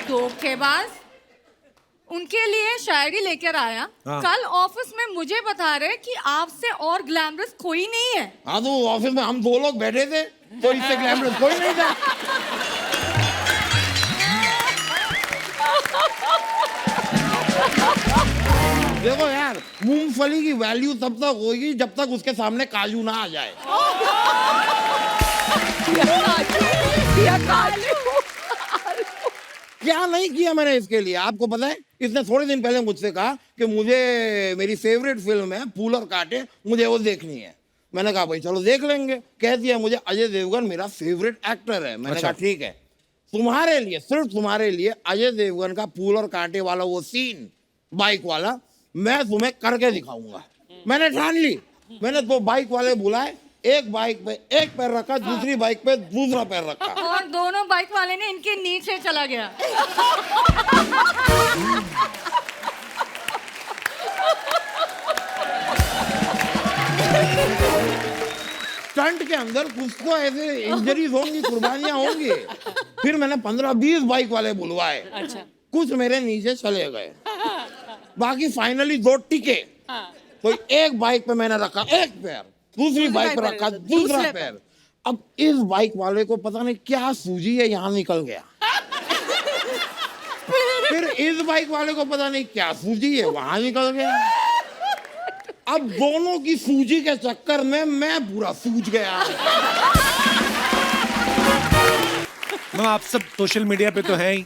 धोखेबाज उनके लिए शायरी लेकर आया। हाँ। कल ऑफिस में मुझे बता रहे कि आपसे और ग्लैमरस कोई नहीं है। हाँ तो ऑफिस में हम 2 लोग बैठे थे, तो इससे ग्लैमरस कोई नहीं था। देखो यार, मूंगफली की वैल्यू तब तक होगी जब तक उसके सामने काजू ना आ जाए। क्या नहीं किया मैंने इसके लिए, आपको पता है? इसने थोड़े दिन पहले मुझसे कहा कि मुझे मेरी फेवरेट फिल्म है फूल और कांटे, मुझे वो देखनी है। मैंने कहा भाई चलो देख लेंगे। कह दिया मुझे अजय देवगन मेरा फेवरेट एक्टर है। मैंने कहा ठीक है, तुम्हारे लिए, सिर्फ तुम्हारे लिए अजय देवगन का फूल और कांटे वाला वो सीन बाइक वाला मैं तुम्हें करके दिखाऊंगा। मैंने ठान ली। मैंने 2 बाइक वाले बुलाए, एक बाइक पे एक पैर रखा, दूसरी बाइक पे दूसरा पैर रखा, और दोनों बाइक वाले ने इनके नीचे चला गया। स्टंट के अंदर कुछ तो ऐसे इंजरीज होंगी, कुर्बानियां होंगी। फिर मैंने 15-20 बाइक वाले बुलवाए। अच्छा। कुछ मेरे नीचे चले गए, बाकी फाइनली 2 टिके। तो एक बाइक पे मैंने रखा एक पैर, दूसरी बाइक पे रखा दूसरा पैर। अब इस बाइक वाले को पता नहीं क्या सूझी है, यहाँ निकल गया। फिर इस बाइक वाले को पता नहीं क्या सूझी है, वहां निकल गया। अब दोनों की सूजी के चक्कर में मैं पूरा सूझ गया। मैं आप सब सोशल मीडिया पे तो हैं ही,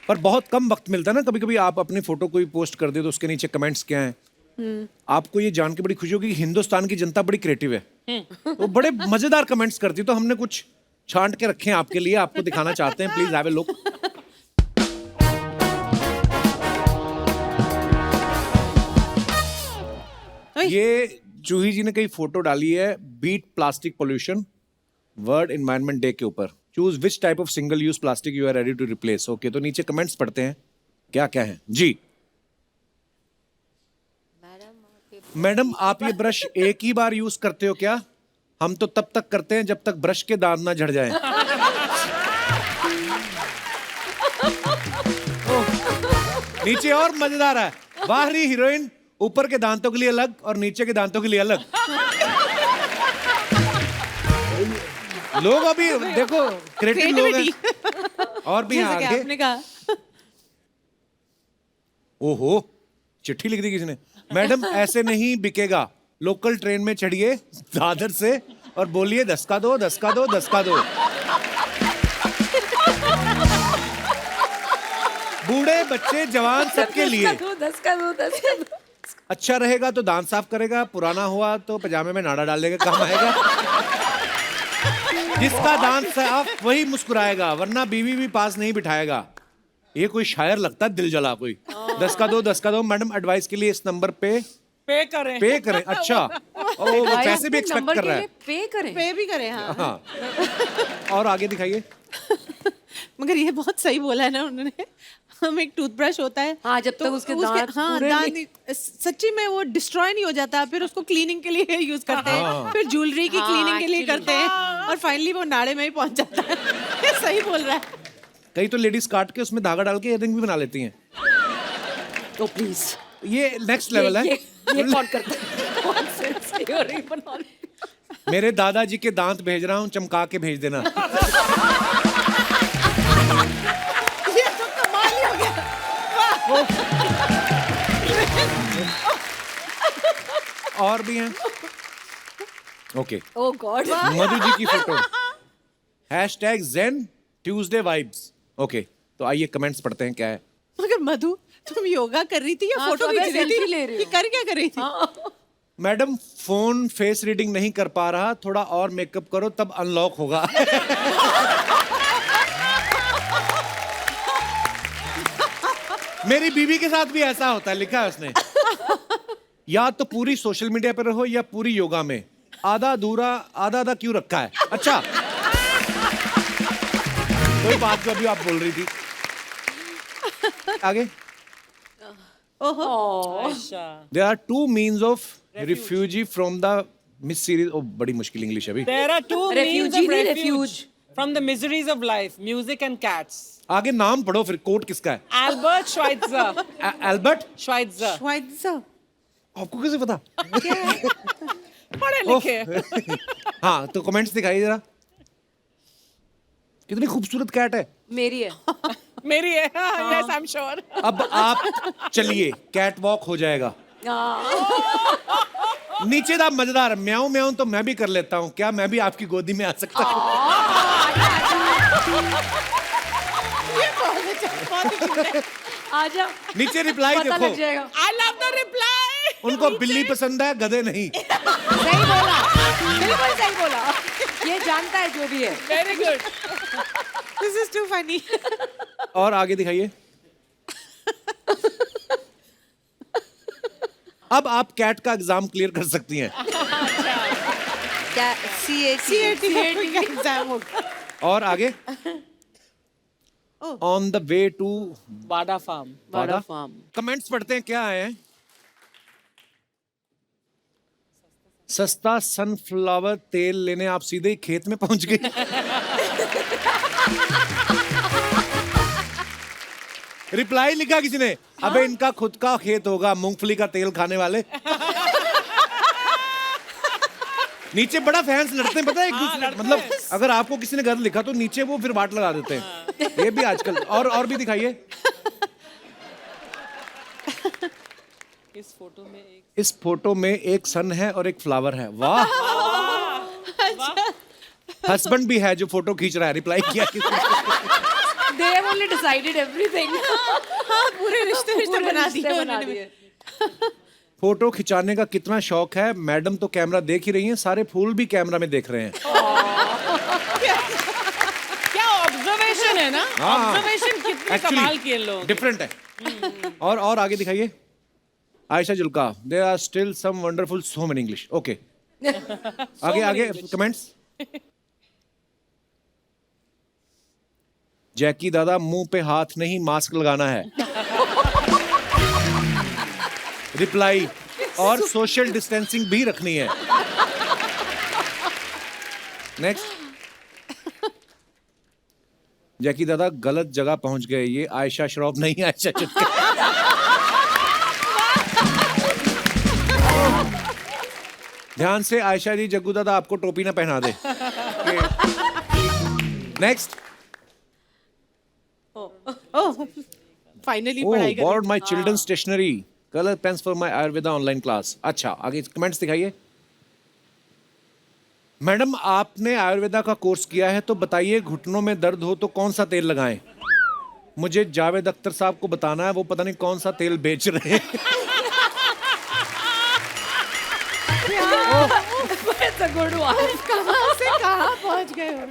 पर बहुत कम वक्त मिलता है ना। कभी कभी आप अपनी फोटो कोई पोस्ट कर दे तो उसके नीचे कमेंट्स क्या हैं। आपको ये जान के बड़ी खुशी होगी कि हिंदुस्तान की जनता बड़ी क्रिएटिव है, तो बड़े मजेदार कमेंट्स करती है। तो हमने कुछ छांट के रखे हैं आपके लिए, आपको दिखाना चाहते हैं। Please have a look. ये जूही जी ने कई फोटो डाली है beat plastic pollution world environment day के ऊपर। Choose which type of single use plastic you are ready to replace. Okay, तो नीचे कमेंट्स पढ़ते हैं क्या क्या है जी। मैडम आप ये ब्रश एक ही बार यूज करते हो क्या? हम तो तब तक करते हैं जब तक ब्रश के दांत ना झड़ जाएं। नीचे और मजेदार है, बाहरी हीरोइन ऊपर के दांतों के लिए अलग और नीचे के दांतों के लिए अलग। लोग अभी देखो क्रिएटिव लोग हैं। और भी हैं जैसे कि आगे। आपने कहा ओहो, चिट्ठी लिख दी किसी ने। मैडम ऐसे नहीं बिकेगा, लोकल ट्रेन में चढ़िए दादर से और बोलिए 10 का दो, 10 का दो, 10 का दो। बूढ़े बच्चे जवान सबके लिए। 10 का दो, 10 का दो। अच्छा रहेगा तो दांत साफ करेगा, पुराना हुआ तो पजामे में नाड़ा डाल देगा, काम आएगा। जिसका दांत साफ वही मुस्कुराएगा, वरना बीवी भी पास नहीं बिठाएगा। ये कोई शायर लगता है, दिल जला कोई। 10 का दो, 10 का दो। मैडम एडवाइस के लिए इस नंबर पे पे करें। पे करें। अच्छा, ओ वो पैसे भी एक्सपेक्ट कर रहा है। पे करें। पे भी करें। हाँ हाँ, और आगे दिखाइए। मगर ये बहुत सही बोला है ना उन्होंने। हम एक टूथब्रश होता है, हाँ, जब तक उसके दांत पूरे दांत सच्ची में वो डिस्ट्रॉय नहीं हो जाता, फिर उसको क्लीनिंग के लिए यूज करते हैं, फिर ज्वेलरी की क्लीनिंग के लिए करते हैं, और फाइनली वो नाड़े में ही पहुंच जाता है। ये सही बोल रहा है। कई तो लेडीज काट के उसमें धागा डाल के इयररिंग भी बना लेती हैं। तो प्लीज ये नेक्स्ट लेवल है। ये कौन करता है? कौन से earring बना ले? मेरे दादाजी के दांत भेज रहा हूँ, चमका के भेज देना। ये तो कमाल ही हो गया। और भी हैं। Okay, Oh God. Madhu ji की photo. #Zen Tuesday Vibes। Okay, तो आइए कमेंट्स पढ़ते हैं क्या है। मगर मधु, तुम योगा कर रही थी या हाँ, फोटो तो खींच अबे रही selfie थी? ले रही हो। ये कर क्या कर रही थी? मैडम फोन फेस रीडिंग नहीं कर पा रहा, थोड़ा और मेकअप करो तब अनलॉक होगा। मेरी बीवी के साथ भी ऐसा होता है, लिखा है उसने। या तो पूरी सोशल मीडिया पर रहो या पूरी योगा में, आधा अधूरा आधा आधा क्यों रखा है? अच्छा, कोई बात जो अभी आप बोल रही थी। आगे। There are 2 means of refugee from the Miss series। oh, बड़ी मुश्किल इंग्लिश अभी। There are 2 means Refugee of नहीं, refuge from the miseries of life: music and cats. आगे नाम पढ़ो फिर, कोट किसका है? Albert Schweitzer. Albert. Schweitzer. Schweitzer। आपको कैसे पता? पढ़े लिखे। हाँ, तो कमेंट्स दिखाइए जरा। कितनी खूबसूरत कैट है। मेरी है। मेरी है। Yes, I'm sure. अब आप चलिए, कैट वॉक हो जाएगा। नीचे दा मजेदार म्याऊं म्याऊं तो मैं भी कर लेता हूँ, क्या मैं भी आपकी गोदी में आ सकता हूँ? आजा। नीचे रिप्लाई पता देखो। लग जाएगा। I love the reply. उनको बिल्ली पसंद है, गधे नहीं। सही बोला, बिल्कुल सही बोला। ये जानता है जो भी है। Very good. This is too funny. और आगे दिखाइए। अब आप कैट का एग्जाम क्लियर कर सकती हैं। CAT का एग्जाम होगा। और आगे on the way to Bada farm. Wada farm. Comments पढ़ते हैं, क्या आए हैं? सस्ता सनफ्लावर तेल लेने आप सीधे ही खेत में पहुंच गए। रिप्लाई लिखा किसी ने, अबे इनका खुद का खेत होगा, मूंगफली का तेल खाने वाले। नीचे बड़ा फैंस लड़ते हैं, पता है एक दूसरे, मतलब अगर आपको किसी ने गलत लिखा तो नीचे वो फिर वाट लगा देते हैं। ये भी आजकल। और भी दिखाइए। इस फोटो में एक सन है और एक फ्लावर है। वाह। हस्बैंड भी है जो फोटो खींच रहा है, रिप्लाई किया किसी ने। They have only decided everything. पूरे रिश्ते बना दिए। फोटो खिंचाने का कितना शौक है मैडम, तो कैमरा देख ही रही हैं, सारे फूल भी कैमरा में देख रहे हैं। क्या ऑब्जर्वेशन है ना, ऑब्जर्वेशन कितने कमाल किए लोग। डिफरेंट है। और आगे दिखाइए। Ayesha Julka, there are still some wonderful so many English. Okay, आगे कमेंट्स। जैकी दादा, मुंह पे हाथ नहीं मास्क लगाना है। रिप्लाई, और सोशल डिस्टेंसिंग भी रखनी है। नेक्स्ट। जैकी दादा, गलत जगह पहुंच गए, ये आयशा श्रॉफ नहीं, आयशा चुटकी। ध्यान से आयशा जी, जग्गू दादा आपको टोपी ना पहना दे। नेक्स्ट। फाइनली Oh, पढ़ाई कर। bought my children's stationery, color pens for my Ayurveda online class. अच्छा, आगे कमेंट्स दिखाइए। मैडम, आपने आयुर्वेदा का कोर्स किया है तो बताइए, घुटनों में दर्द हो तो कौन सा तेल लगाएं? मुझे जावेद अख्तर साहब को बताना है, वो पता नहीं कौन सा तेल बेच रहे हैं। That's a good one. कहाँ से कहाँ पहुँच गए हो?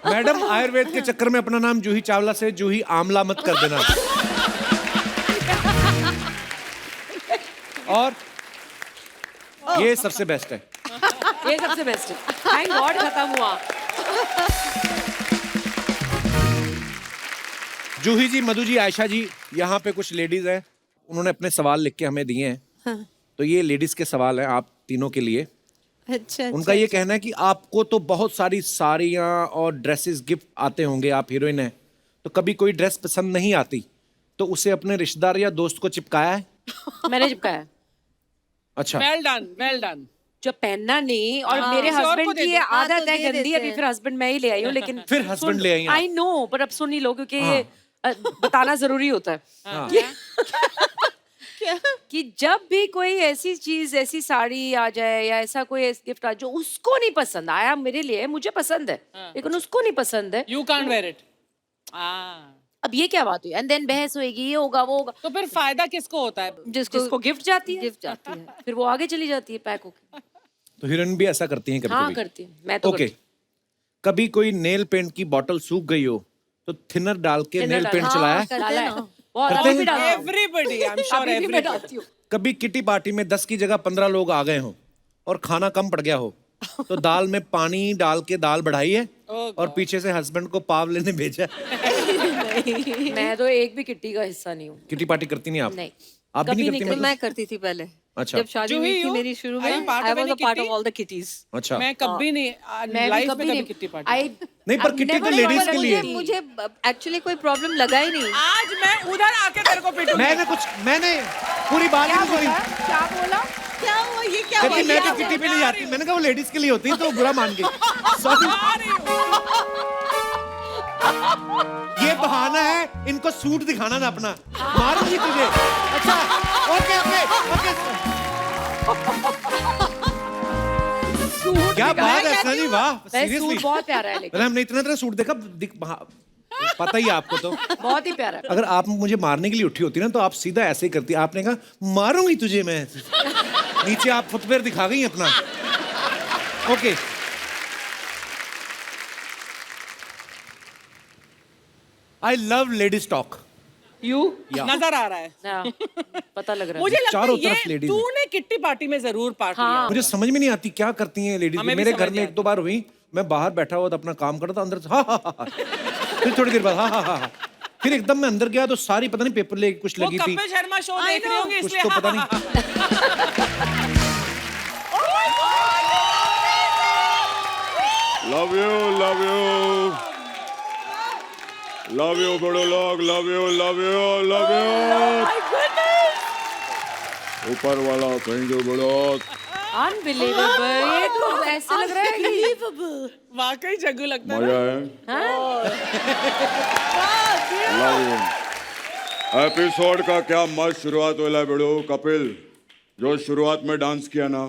मैडम, आयुर्वेद के चक्कर में अपना नाम जूही चावला से जूही आमला मत कर देना। और ये सबसे बेस्ट है। ये सबसे बेस्ट है। थैंक गॉड खत्म हुआ। जूही जी, मधु जी, आयशा जी, यहाँ पे कुछ लेडीज हैं, उन्होंने अपने सवाल लिख के हमें दिए हैं। हाँ। तो ये लेडीज के सवाल हैं आप तीनों के लिए। अच्छा। उनका ये कहना है कि आपको तो बहुत सारी साड़ियाँ और ड्रेसेस गिफ्ट आते होंगे, आप हीरोइन हैं, तो कभी कोई ड्रेस पसंद नहीं आती तो उसे अपने रिश्तेदार या दोस्त को चिपकाया है? मैंने चिपकाया। अच्छा। Well done, well done. जो पहनना नहीं, और मेरे किसी और को हस्बैंड दे की दो। ये हाँ, आदत तो है दे गंदी। देते अभी हैं। फिर हस्बैंड मैं ही ले आई हूँ, लेकिन फिर husband ले आई हैं। आई नो, पर अब सुन ही लो, क्योंकि ये बताना जरूरी होता है। हाँ। कि जब भी कोई ऐसी चीज, ऐसी साड़ी आ जाए या ऐसा कोई गिफ्ट आ जो उसको नहीं पसंद आया, मेरे लिए मुझे पसंद है लेकिन उसको नहीं पसंद है, यू कांट वेयर इट। अब ये क्या बात हुई? एंड देन बहस होएगी, ये होगा वो होगा। तो फिर फायदा किसको होता है? जिसको गिफ्ट जाती है फिर वो आगे चली जाती है पैक होके। तो हीरोइन भी ऐसा करती हैं कभी हाँ कभी? करती हूँ मैं तो। ओके। कभी कोई नेल पेंट की बोतल सूख गई हो तो थिनर डाल के नेल पेंट चलाया है? डाला है। ना। बहुत करते अभी भी हैं? डालती हूँ। एवरीबॉडी, आई एम श्योर अभी भी मैं एवरीबॉडी। डालती हूँ। कभी किटी पार्टी में 10 की जगह 15 लोग आ गए हो और खाना कम पड़ गया हो तो दाल में पानी डाल के दाल बढ़ाई है और पीछे से हस्बैंड को पाव लेने भेजा है? मैं तो एक भी किट्टी का हिस्सा नहीं हूँ। किटी पार्टी करती नहीं आप? नहीं। आप भी कभी नहीं नहीं करती? करती। मतलब? मैं करती थी पहले, अच्छा। जब शादी हुई थी मेरी शुरू में। Are you part of I was any a part of kitty? all the kitties. अच्छा। मैं कभी नहीं, मैं लाइफ भी में कभी कभी किट्टी पार्टी। आई नहीं, पर किट्टी तो लेडीज के लिए। मुझे एक्चुअली कोई प्रॉब्लम लगा ही नहीं। आज मैं उधर आके तेरे को पिटूंगी। मैंने पूरी बात ही नहीं सुनी। क्या बोला? क्या हुआ? ये क्या कहती हुआ? मैं तो किट्टी पे नहीं जाती। मैंने कहा वो लेडीज के लिए होती है, तो बुरा मान गई। सॉरी। ये बहाना है इनको सूट दिखाना ना अपना। मारूंगी तुझे। अच्छा, ओके ओके ओके। क्या बात है सनी, वाह, सीरियसली। सूट बहुत प्यारा है, लेकिन हमने इतना सूट देखा, पता ही है आपको तो। बहुत ही प्यारा है। अगर आप मुझे मारने के लिए उठी होती ना तो आप सीधा ऐसे ही करती। आपने कहा मारूंगी तुझे मैं। नीचे आप फुटवेयर दिखा गई अपना। Okay. I love ladies talk. You? नजर आ रहा है। हाँ, पता लग रहा है। मुझे लगता चारों है तरफ ये ladies हैं। तूने किट्टी पार्टी में जरूर पार्ट लिया। मुझे समझ में नहीं आती क्या करती हैं लेडीज। हमें भी मेरे समझ घर में नहीं एक दो बार हुई, मैं बाहर बैठा हुआ था अपना काम कर रहा था, अंदर से हा। फिर थोड़ी देर बाद हा। फिर एकदम मैं अंदर गया तो सारी पता नहीं पेपर लेके कुछ वो लगी थी, कपिल शर्मा शो देख रहे होंगे कुछ इसलिए तो पता नहीं। Love you love you love you बड़े लोग, love you love you love you. ऊपर वाला थैंक यू बड़ो। Unbelievable. ये तो ऐसे लग रहा है कि वाकई जग्गू लगता है मजा ना। है। Love you. एपिसोड का क्या मस्त शुरुआत होला है बड़ो। कपिल जो शुरुआत में डांस किया ना,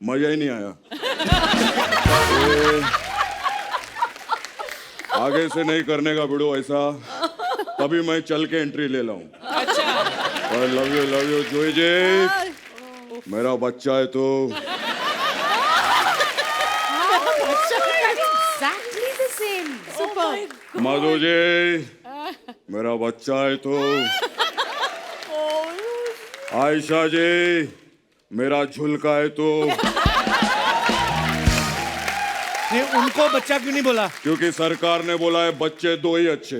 मजा ही नहीं आया। आगे से नहीं करने का बिड़ो ऐसा, तभी मैं चल के एंट्री ले लाऊं। अच्छा। लव यू जोई जी, मेरा बच्चा है तो। exactly the same. Madhu ji, मेरा बच्चा है तो। आयशा जी, मेरा झुलका है तो। नहीं, उनको बच्चा क्यों नहीं बोला? क्योंकि सरकार ने बोला है बच्चे दो ही अच्छे।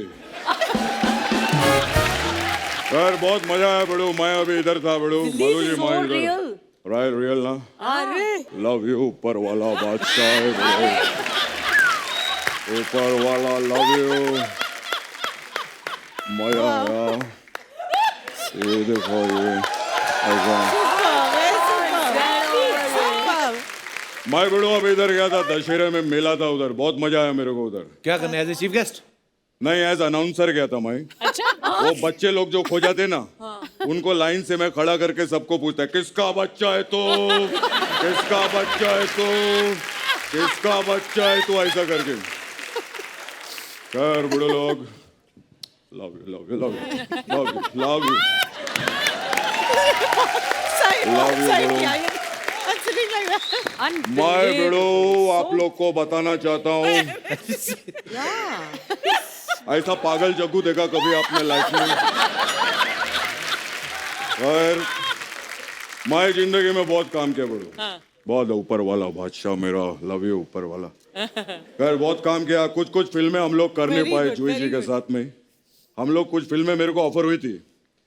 यार बहुत मजा आया बड़ो। मैं अभी इधर था बड़ो। मधु जी मैं इधर। राइट रियल ना। लव यू ऊपर वाला बादशाह है बड़ो। ऊपर वाला लव यू। मजा आया। ये देखो ये ऐसा। मैं बड़ो अभी इधर गया था, दशहरे में मेला था उधर, बहुत मजा आया मेरे को उधर। क्या करना है एज ए चीफ गेस्ट? नहीं एज अनाउंसर गया था मैं। वो बच्चे लोग जो खो जाते ना, उनको लाइन से मैं खड़ा करके सबको पूछता है किसका बच्चा है तो, किसका बच्चा है तो, किसका बच्चा है तो, ऐसा करके। खैर बड़े लोग, love you love you love you love you love you love you. मैं बड़ो आप लोग को बताना चाहता हूँ, ऐसा पागल जग्गू देखा कभी अपने लाइफ में? और मैं जिंदगी में बहुत काम किया बड़ो। बहुत ऊपर वाला बादशाह मेरा, लव यू ऊपर वाला। खैर बहुत काम किया। कुछ फिल्में हम लोग कर नहीं पाए जूही जी के साथ में। हम लोग कुछ फिल्में मेरे को ऑफर हुई थी।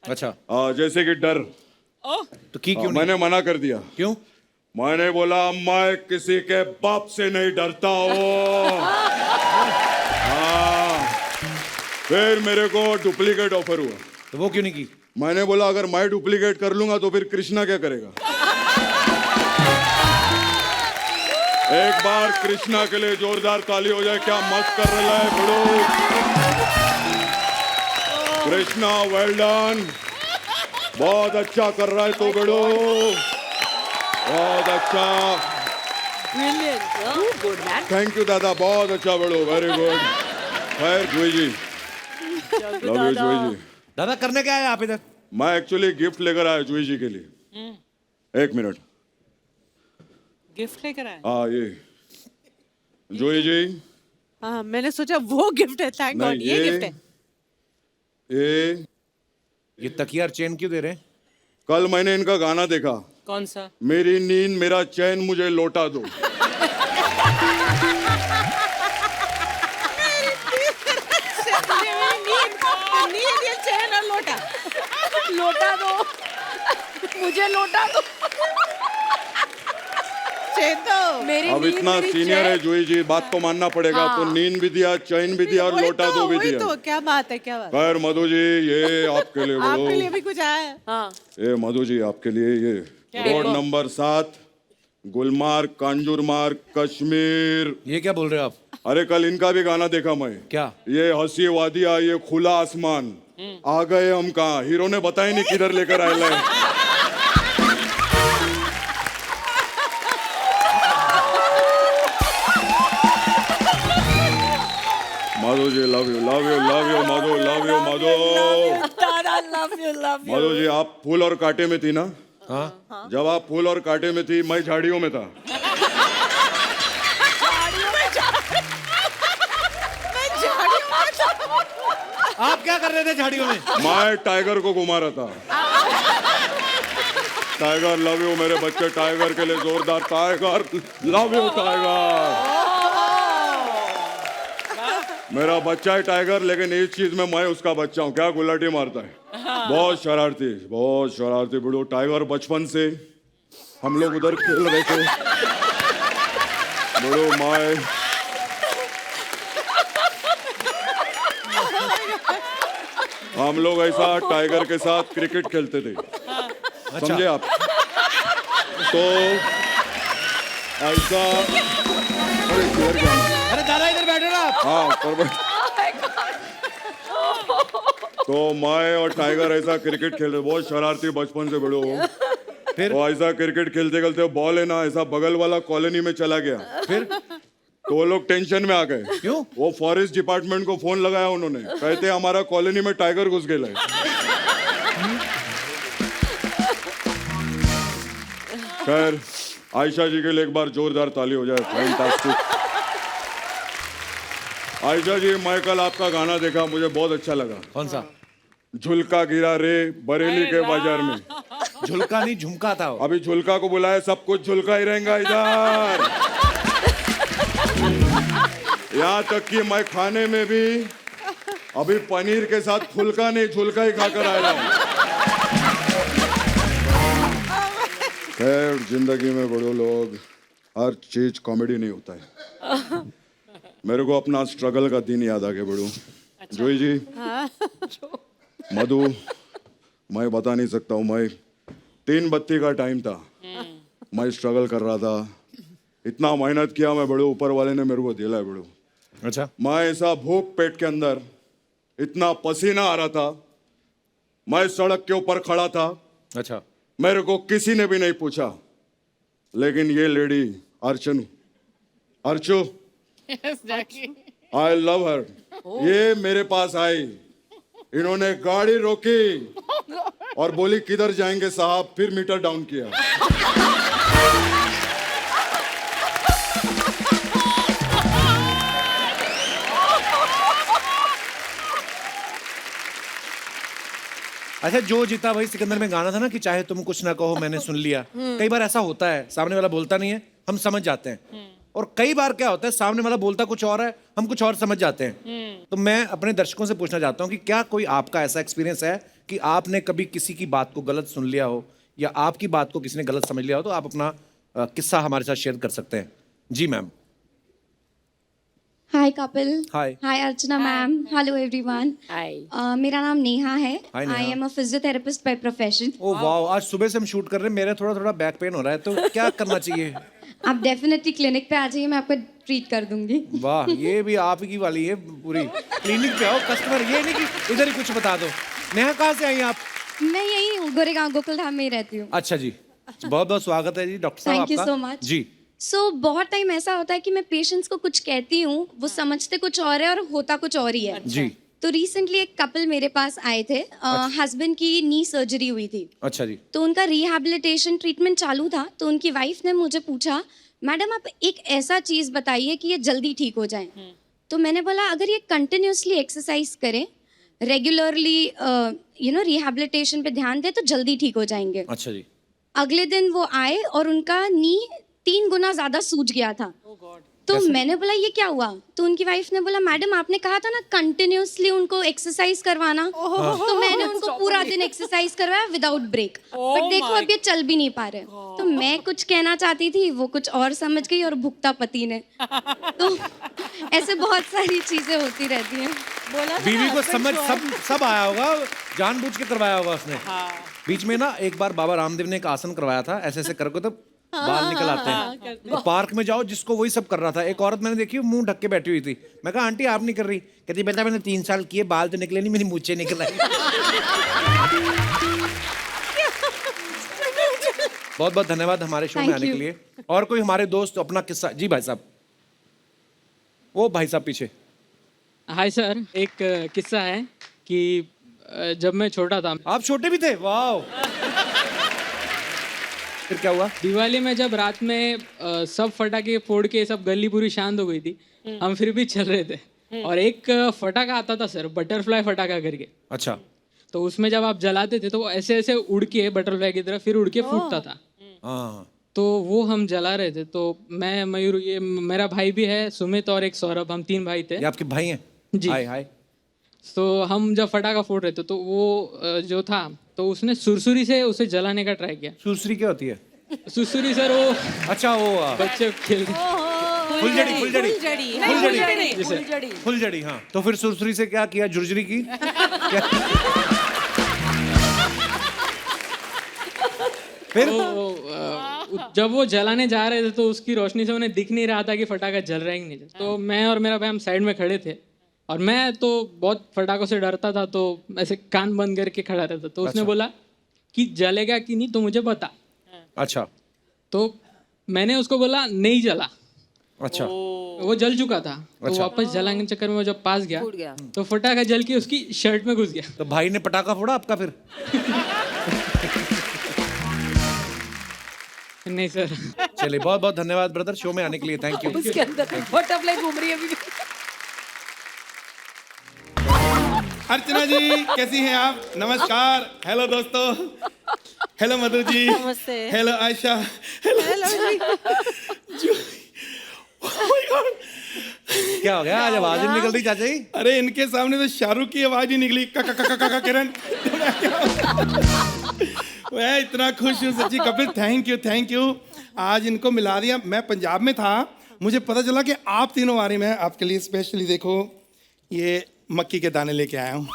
अच्छा। जैसे कि डर। तो की क्यों नहीं? मैंने मना कर दिया। क्यों? मैंने बोला मैं किसी के बाप से नहीं डरता हूँ। हाँ। फिर मेरे को डुप्लीकेट ऑफर हुआ। तो वो क्यों नहीं की? मैंने बोला अगर मैं डुप्लीकेट कर लूंगा तो फिर कृष्णा क्या करेगा? एक बार कृष्णा के लिए जोरदार ताली हो जाए। क्या मस्त कर रहा है बड़ो। कृष्णा वेल डन, बहुत अच्छा कर रहा है तो बड़ो, बहुत अच्छा। थैंक यू दादा, बहुत अच्छा बड़ो, वेरी गुड। खैर जूही जी, लव यू जूही जी। दादा करने क्या है आप इधर? मैं एक्चुअली गिफ्ट लेकर आया जूही जी के लिए। एक मिनट। गिफ्ट लेकर आए? हाँ ये जूही जी। हाँ मैंने सोचा वो गिफ्ट है। थैंक गॉड ये गिफ्ट है। ये तकिया और चेन क्यों दे रहे हैं? कल मैंने इनका गाना देखा। कौन सा? मेरी नींद मेरा चैन मुझे लौटा दो। लौटा दो, मुझे लौटा दो। मेरी अब नींद, इतना मेरी सीनियर है चैन। जूही जी, बात तो मानना पड़ेगा। तो नींद भी दिया, चैन भी दिया और लौटा दो भी दिया। तो क्या बात है, क्या बात? खैर मधु जी ये आपके लिए आपके लिए बोलो। भी कुछ आया है? हाँ। ये मधु जी आपके लिए ये रोड नंबर 7 गुलमार्ग कांजूरमार्ग कश्मीर। ये क्या बोल रहे हो आप? अरे कल इनका भी गाना देखा मैं। क्या? ये हंसी वादिया, ये खुला आसमान, आ गए हम कहाँ। हीरो ने बताया नहीं किधर लेकर आए है। Madhu ji love you love you love you Madhu, love you Madhu. Madhu ji आप फूल और कांटे में थी ना? हाँ। जब आप फूल और कांटे में थी मैं झाड़ियों में था। आप क्या कर रहे थे झाड़ियों में? मैं टाइगर को घुमा रहा था। टाइगर लव यू मेरे बच्चे, टाइगर के लिए जोरदार टाइगर लव यू टाइगर। मेरा बच्चा है टाइगर, लेकिन इस चीज में मैं उसका बच्चा हूँ। क्या गुलाटी मारता है, बहुत शरारती बिड़ो। टाइगर बचपन से हम लोग उधर खेल रहे थे बिड़ो, माए हम लोग ऐसा टाइगर के साथ क्रिकेट खेलते थे, समझे आप? तो ऐसा, अरे दादा इधर बैठो ना आप। हाँ पर तो मैं और टाइगर ऐसा क्रिकेट खेल रहे, बहुत शरारती बचपन से बड़ो। फिर तो ऐसा क्रिकेट खेलते खेलते बॉल है ना ऐसा बगल वाला कॉलोनी में चला गया। फिर तो वो लोग टेंशन में आ गए। क्यों? वो फॉरेस्ट डिपार्टमेंट को फोन लगाया उन्होंने, कहते हमारा कॉलोनी में टाइगर घुस गया है। खैर आयशा जी के लिए एक बार जोरदार ताली हो जाए। फैंटास्टिक। आयशा जी, मैं कल आपका गाना देखा, मुझे बहुत अच्छा लगा। कौन सा? झुलका गिरा रे बरेली के बाजार में। झुलका नहीं झुमका था वो। अभी झुलका को बुलाया, सब कुछ झुलका ही रहेगा इधर। यहाँ तक कि मैं खाने में भी अभी पनीर के साथ फुलका नहीं झुलका ही खाकर आया हूँ। खैर जिंदगी में बड़े लोग हर चीज कॉमेडी नहीं होता है। मेरे को अपना स्ट्रगल का दिन याद आ गया बड़ू। जोई जी, मधु, मैं बता नहीं सकता हूँ। मैं 3 बत्ती का टाइम था, मैं स्ट्रगल कर रहा था, इतना मेहनत किया मैं बड़ू, ऊपर वाले ने मेरे को दिला है बड़ू। अच्छा। मैं ऐसा भूख पेट के अंदर, इतना पसीना आ रहा था, मैं सड़क के ऊपर खड़ा था। अच्छा। मेरे को किसी ने भी नहीं पूछा, लेकिन ये लेडी अर्चू आई लव हर, ये मेरे पास आई, इन्होंने गाड़ी रोकी और बोली किधर जाएंगे साहब, फिर मीटर डाउन किया। अच्छा, जो जीता भाई सिकंदर में गाना था ना कि चाहे तुम कुछ ना कहो मैंने सुन लिया। कई बार ऐसा होता है, सामने वाला बोलता नहीं है, हम समझ जाते हैं। और कई बार क्या होता है, सामने वाला बोलता कुछ और है, हम कुछ और समझ जाते हैं। तो मैं अपने दर्शकों से पूछना चाहता हूँ कि क्या कोई आपका ऐसा एक्सपीरियंस है कि आपने कभी किसी की बात को गलत सुन लिया हो या आपकी बात को किसी ने गलत समझ लिया हो? तो आप अपना किस्सा हमारे साथ शेयर कर सकते हैं। जी ma'am. Hi Kapil. Hi. Hi Archana ma'am. Hello everyone. Hi. मेरा नाम नेहा है। Hi, Neha. I am a physiotherapist by profession. Oh wow, आज सुबह से हम शूट कर रहे हैं, मेरा थोड़ा थोड़ा बैक पेन हो रहा है, तो क्या करना चाहिए? आप डेफिनेटली क्लिनिक पे आ जाइए, मैं आपको ट्रीट कर दूंगी। वाह, ये भी आप ही वाली है पूरी। क्लिनिक पे आओ, कस्टमर ये नहीं कि इधर ही कुछ बता दो। नेहा, कहाँ से आई आप? मैं यही हूँ, गोरेगांव गोकुलधाम में ही रहती हूँ। अच्छा जी, बहुत बहुत स्वागत है जी डॉक्टर साहब आपका। थैंक यू सो मच जी। बहुत टाइम ऐसा होता है कि मैं पेशेंट्स को कुछ कहती हूँ, वो समझते कुछ और है और होता कुछ और ही है। जी। तो रिसेंटली एक कपल मेरे पास आए थे, हस्बैंड की नी सर्जरी हुई थी। अच्छा जी। तो उनका रिहैबिलिटेशन ट्रीटमेंट चालू था। तो उनकी वाइफ ने मुझे पूछा, मैडम आप एक ऐसा चीज़ बताइए कि ये जल्दी ठीक हो जाए। तो मैंने बोला अगर ये कंटिन्यूसली एक्सरसाइज करें, रेगुलरली रिहैबिलिटेशन पे ध्यान दें तो जल्दी ठीक हो जाएंगे। अच्छा जी। अगले दिन वो आए और उनका नी 3 गुना ज़्यादा सूज गया था। तो मैंने बोला ये क्या हुआ? तो उनकी वाइफ ने बोला मैडम आपने कहा था ना कंटिन्यूसली उनको एक्सरसाइज करवाना। तो मैंने उनको पूरा दिन एक्सरसाइज करवाया विदाउट ब्रेक, बट देखो अब ये चल भी नहीं पा रहे। तो मैं कुछ कहना चाहती थी, वो कुछ और समझ गई और भुगता पति ने। तो ऐसे बहुत सारी चीजें होती रहती हैं। बीवी को समझ सब आया होगा, जानबूझ के करवाया होगा उसने। बीच में ना एक बार बाबा रामदेव ने एक आसन करवाया था, ऐसे ऐसे करके तो बाल निकल आते हैं। तो पार्क में जाओ, जिसको वही सब कर रहा था। एक औरत मैंने देखी, मुंह ढक के बैठी हुई थी। मैं कहा आंटी आप नहीं कर रही? कहती बेटा मैंने 3 साल किए, बाल तो निकले नहीं, मेरी मूंछें निकल आई। बहुत बहुत धन्यवाद हमारे शो में आने के लिए। और कोई हमारे दोस्त अपना किस्सा? जी भाई साहब, वो भाई साहब पीछे। हाय सर, एक किस्सा है कि जब मैं छोटा था। आप छोटे भी थे? वाह। फिर क्या हुआ? दिवाली में जब रात में सब फटाके फोड़ के सब गली पूरी शांत हो गई थी, हम फिर भी चल रहे थे। और एक फटाका आता था सर, बटरफ्लाई फटाका करके। अच्छा। तो उसमें जब आप जलाते थे तो वो ऐसे ऐसे उड़ के बटरफ्लाई की तरह फिर उड़ के फूटता था। हाँ। तो वो हम जला रहे थे। तो मैं, मयूर, ये मेरा भाई भी है, सुमित और एक सौरभ, हम 3 भाई थे। ये आपके भाई हैं? जी। हाय हाय। तो हम जब फटाका फोड़ रहे थे तो वो जो था तो उसने सुरसुरी से उसे जलाने का ट्राई किया। सुरसुरी क्या होती है? सुरसुरी सर वो अच्छा वो बच्चे खेल फुलझड़ी फुलझड़ी फुलझड़ी। फुलझड़ी। हाँ, तो फिर सुरसुरी से क्या किया? झुरझुरी की? क्या? फिर जब वो जलाने जा रहे थे तो उसकी रोशनी से उन्हें दिख नहीं रहा था कि फटाका जल रहा है कि नहीं। तो मैं और मेरा भाई हम साइड में खड़े थे और मैं तो बहुत फटाकों से डरता था, तो ऐसे कान बंद करके खड़ा रहता। तो उसने बोला कि जलेगा कि नहीं तो मुझे बता। अच्छा। तो मैंने उसको बोला नहीं जला। अच्छा। वो जल चुका था। तो वापस जलाने के चक्कर में वो जब पास गया तो फटाका जल के उसकी शर्ट में घुस गया। तो भाई ने पटाखा फोड़ा आपका फिर? नहीं सर। चलिए, बहुत बहुत धन्यवाद ब्रदर शो में आने के लिए। Thank you. उसके अंदर बटरफ्लाई घूम रही है अभी भी। अर्चना जी कैसी हैं आप? नमस्कार। हेलो दोस्तों। हेलो मधु जी। नमस्ते। हेलो आयशा। हेलो जी। क्या हो गया? आज आवाज ही निकल रही चाचा जी। अरे इनके सामने तो शाहरुख की आवाज ही निकली, का किरण। मैं इतना खुश हूँ सच्ची कपिल, थैंक यू। आज इनको मिला दिया। मैं पंजाब में था, मुझे पता चला कि आप तीनों आ रही। मैं आपके लिए स्पेशली देखो ये मक्की के दाने लेके आया हूँ।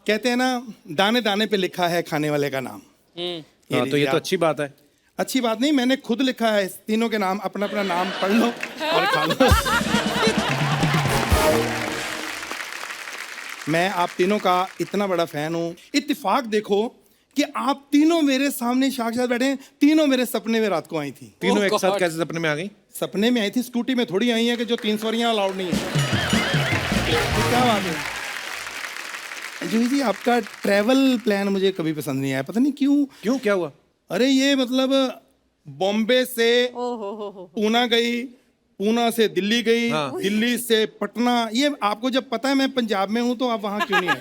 कहते हैं ना, दाने दाने पे लिखा है खाने वाले का नाम। हाँ, तो ये तो अच्छी बात है। अच्छी बात नहीं, मैंने खुद लिखा है। इस तीनों के नाम, अपना अपना नाम पढ़ लो और खा लो। मैं आप तीनों का इतना बड़ा फैन हूँ। इत्तेफाक देखो कि आप तीनों मेरे सामने साक्षात बैठे हैं। तीनों मेरे सपने में रात को आई थी। तीनों एक साथ कैसे सपने में आ गई? सपने में आई थी, स्कूटी में थोड़ी आई है कि जो 3 सवारियां अलाउड नहीं है। क्या बात है जूही जी, आपका ट्रैवल प्लान मुझे कभी पसंद नहीं आया, पता नहीं क्यों। क्या हुआ? अरे ये मतलब बॉम्बे से पूना गई, पूना से दिल्ली गई, दिल्ली से पटना। ये आपको जब पता है मैं पंजाब में हूँ तो आप वहाँ क्यों नहीं आए?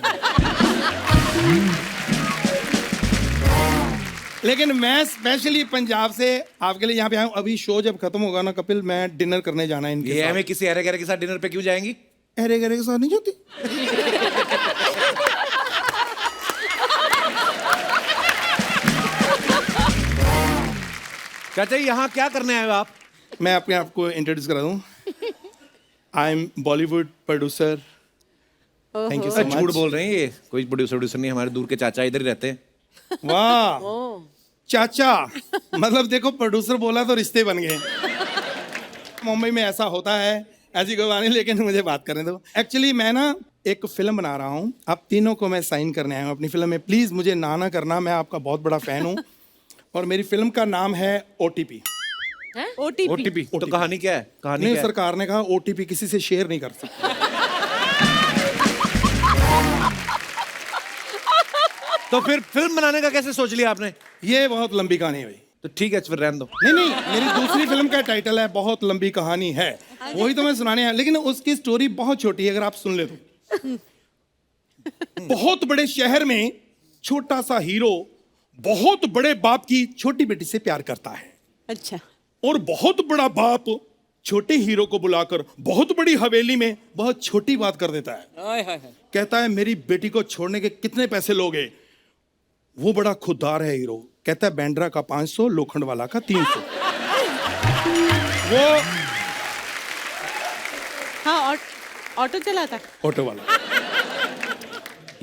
लेकिन मैं स्पेशली पंजाब से आपके लिए यहाँ पे आया हूँ। अभी शो जब खत्म होगा ना कपिल, मैं डिनर करने जाना है इनके साथ। हमें किसी अरे गरे के साथ डिनर पे क्यों जाएंगी? अरे गरे के साथ नहीं जाती। चाचा यहाँ क्या करने आए हो आप? मैं अपने आप को इंट्रोड्यूस करा दूं। I am Bollywood producer. Thank you so much. झूठ बोल रहे हैं ये, कोई प्रोड्यूसर नहीं, हमारे दूर के चाचा इधर ही रहते हैं। वाह चाचा, मतलब देखो प्रोड्यूसर बोला तो रिश्ते बन गए। मुंबई में ऐसा होता है, ऐसी कोई बात नहीं, लेकिन मुझे बात करने दो। एक्चुअली मैं ना एक फिल्म बना रहा हूँ, आप तीनों को मैं साइन करने आया हूँ अपनी फिल्म में। प्लीज मुझे ना करना, मैं आपका बहुत बड़ा फैन हूँ। और मेरी फिल्म का नाम है OTP। OTP तो कहानी क्या है? कहानी नहीं, क्या है? सरकार ने कहा OTP किसी से शेयर नहीं कर सकते। तो फिर फिल्म बनाने का कैसे सोच लिया आपने? ये बहुत लंबी कहानी है भाई। तो ठीक है, फिर रहने दो। नहीं, मेरी दूसरी फिल्म का टाइटल है बहुत लंबी कहानी है, वही तो मैं सुनाने आया। लेकिन उसकी स्टोरी बहुत छोटी है, अगर आप सुन ले तो। बहुत बड़े शहर में छोटा सा हीरो बहुत बड़े बाप की छोटी बेटी से प्यार करता है। अच्छा। और बहुत बड़ा बाप छोटे हीरो को बुलाकर बहुत बड़ी हवेली में बहुत छोटी बात कर देता है। कहता है मेरी बेटी को छोड़ने के कितने पैसे लोगे? वो बड़ा खुददार है हीरो, कहता है बैंड्रा का 500, लोखंड वाला का 300। वो हाँ, ऑटो चलाता। ऑटो वाला।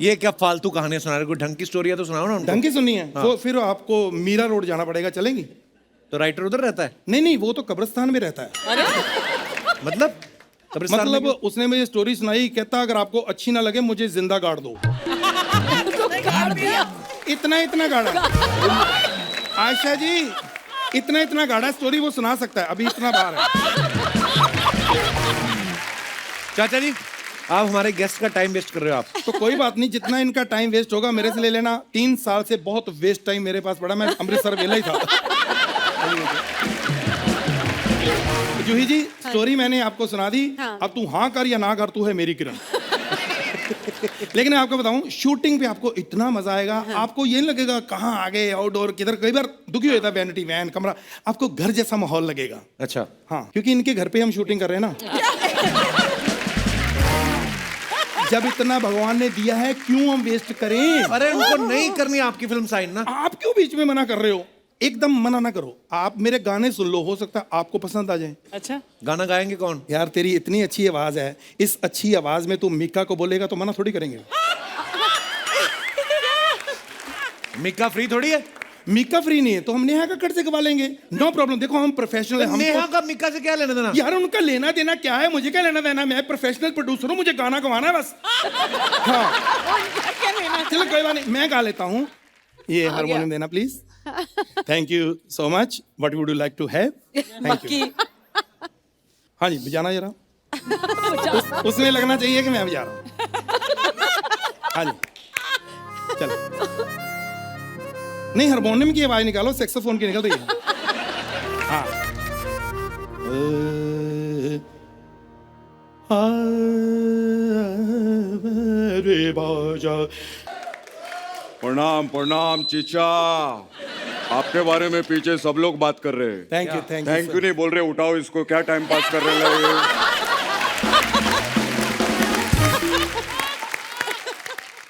ये क्या फालतू कहानियां सुना रहे? कोई ढंग की स्टोरी है तो सुनाओ ना उनको। ढंग की सुननी है? हाँ। तो फिर आपको मीरा रोड जाना पड़ेगा, चलेंगी? तो राइटर उधर रहता है? नहीं, वो तो कब्रिस्तान में रहता है। मतलब कब्रिस्तान मतलब में उसने मुझे स्टोरी सुनाई, कहता अगर आपको अच्छी ना लगे मुझे जिंदा गाड़ दो। इतना गाड़ा। आयशा जी इतना गाड़ा स्टोरी वो सुना सकता है, अभी इतना बार है। चाचा जी आप हमारे गेस्ट का टाइम वेस्ट कर रहे हो आप। तो कोई बात नहीं, जितना इनका टाइम वेस्ट होगा मेरे से ले लेना। 3 साल से बहुत वेस्ट टाइम मेरे पास पड़ा, मैं अमृतसर वेला ही था। जूही जी स्टोरी मैंने आपको सुना दी, अब तू हाँ कर या ना कर, तू है मेरी किरण। लेकिन मैं आपको बताऊं, शूटिंग पे आपको इतना मजा आएगा, आपको ये नहीं लगेगा कहाँ आगे आउटडोर किधर। कई बार दुखी होता है वैनिटी वैन कमरा, आपको घर जैसा माहौल लगेगा। अच्छा। हाँ, क्योंकि इनके घर पे हम शूटिंग कर रहे हैं ना। जब इतना भगवान ने दिया है क्यों हम वेस्ट करें? अरे उनको नहीं करनी आपकी फिल्म साइन ना। आप क्यों बीच में मना कर रहे हो? एकदम मना ना करो, आप मेरे गाने सुन लो, हो सकता है आपको पसंद आ जाए। अच्छा, गाना गाएंगे कौन? यार तेरी इतनी अच्छी आवाज है, इस अच्छी आवाज में तू मीका को बोलेगा तो मना थोड़ी करेंगे। मीका फ्री थोड़ी है। मीका फ्री नहीं है तो हम नेहा कक्कड़ से गवा लेंगे, नो प्रॉब्लम। देखो हम प्रोफेशनल हैं, नेहा का मीका से क्या लेना देना? यार उनका लेना देना क्या है, मुझे क्या लेना देना? मैं प्रोफेशनल प्रोड्यूसर हूँ, मुझे गाना गवाना है बस। हाँ चलो कोई बात नहीं, मैं गा लेता हूँ। ये हारमोनियम देना please. Thank you so much. What would you like to have? Thank you. हाँ जी बजाना जरा। उसमें लगना चाहिए कि मैं बजा रहा हूँ। हाँ जी चलो। नहीं हारमोनियम की आवाज निकालो, सैक्सोफोन की निकल रही है। हाँ रे बाजा। प्रणाम प्रणाम चीचा, आपके बारे में पीछे सब लोग बात कर रहे हैं। थैंक यू थैंक यू नहीं बोल रहे, उठाओ इसको, क्या टाइम पास कर रहे हैं।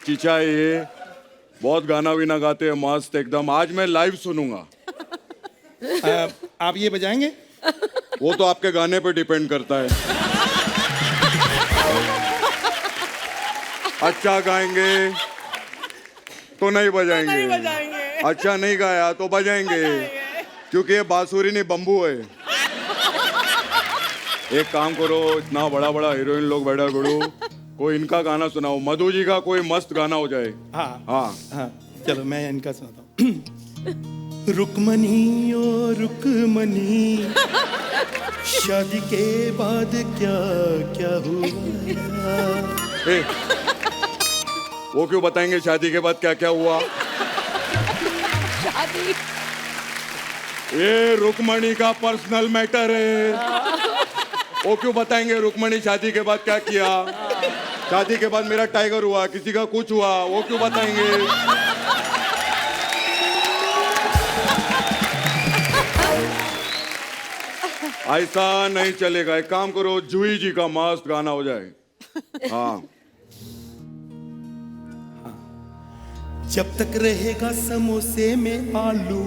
चीचा ये बहुत गाना भी ना गाते हैं, मस्त एकदम। आज मैं लाइव सुनूंगा। आप ये बजाएंगे? वो तो आपके गाने पे डिपेंड करता है। अच्छा गाएंगे तो नहीं बजाएंगे, अच्छा नहीं गाया तो बजाएंगे, क्योंकि ये बांसुरी नहीं बम्बू है। एक काम करो, इतना बड़ा बड़ा हीरोइन लोग बैठा गुरु, कोई इनका गाना सुनाओ, मधु जी का कोई मस्त गाना हो जाए। हाँ हाँ हाँ चलो मैं इनका सुनाता हूँ। रुकमनी ओ रुकमनी, शादी के बाद क्या क्या हुआ? ए, वो क्यों बताएंगे शादी के बाद क्या क्या हुआ? शादी ये रुकमणी का पर्सनल मैटर है। वो क्यों बताएंगे रुकमणी शादी के बाद क्या किया? शादी के बाद मेरा टाइगर हुआ, किसी का कुछ हुआ, वो क्यों बताएंगे? ऐसा नहीं चलेगा। एक काम करो, जूही जी का मस्त गाना हो जाए। हाँ जब तक रहेगा समोसे में आलू,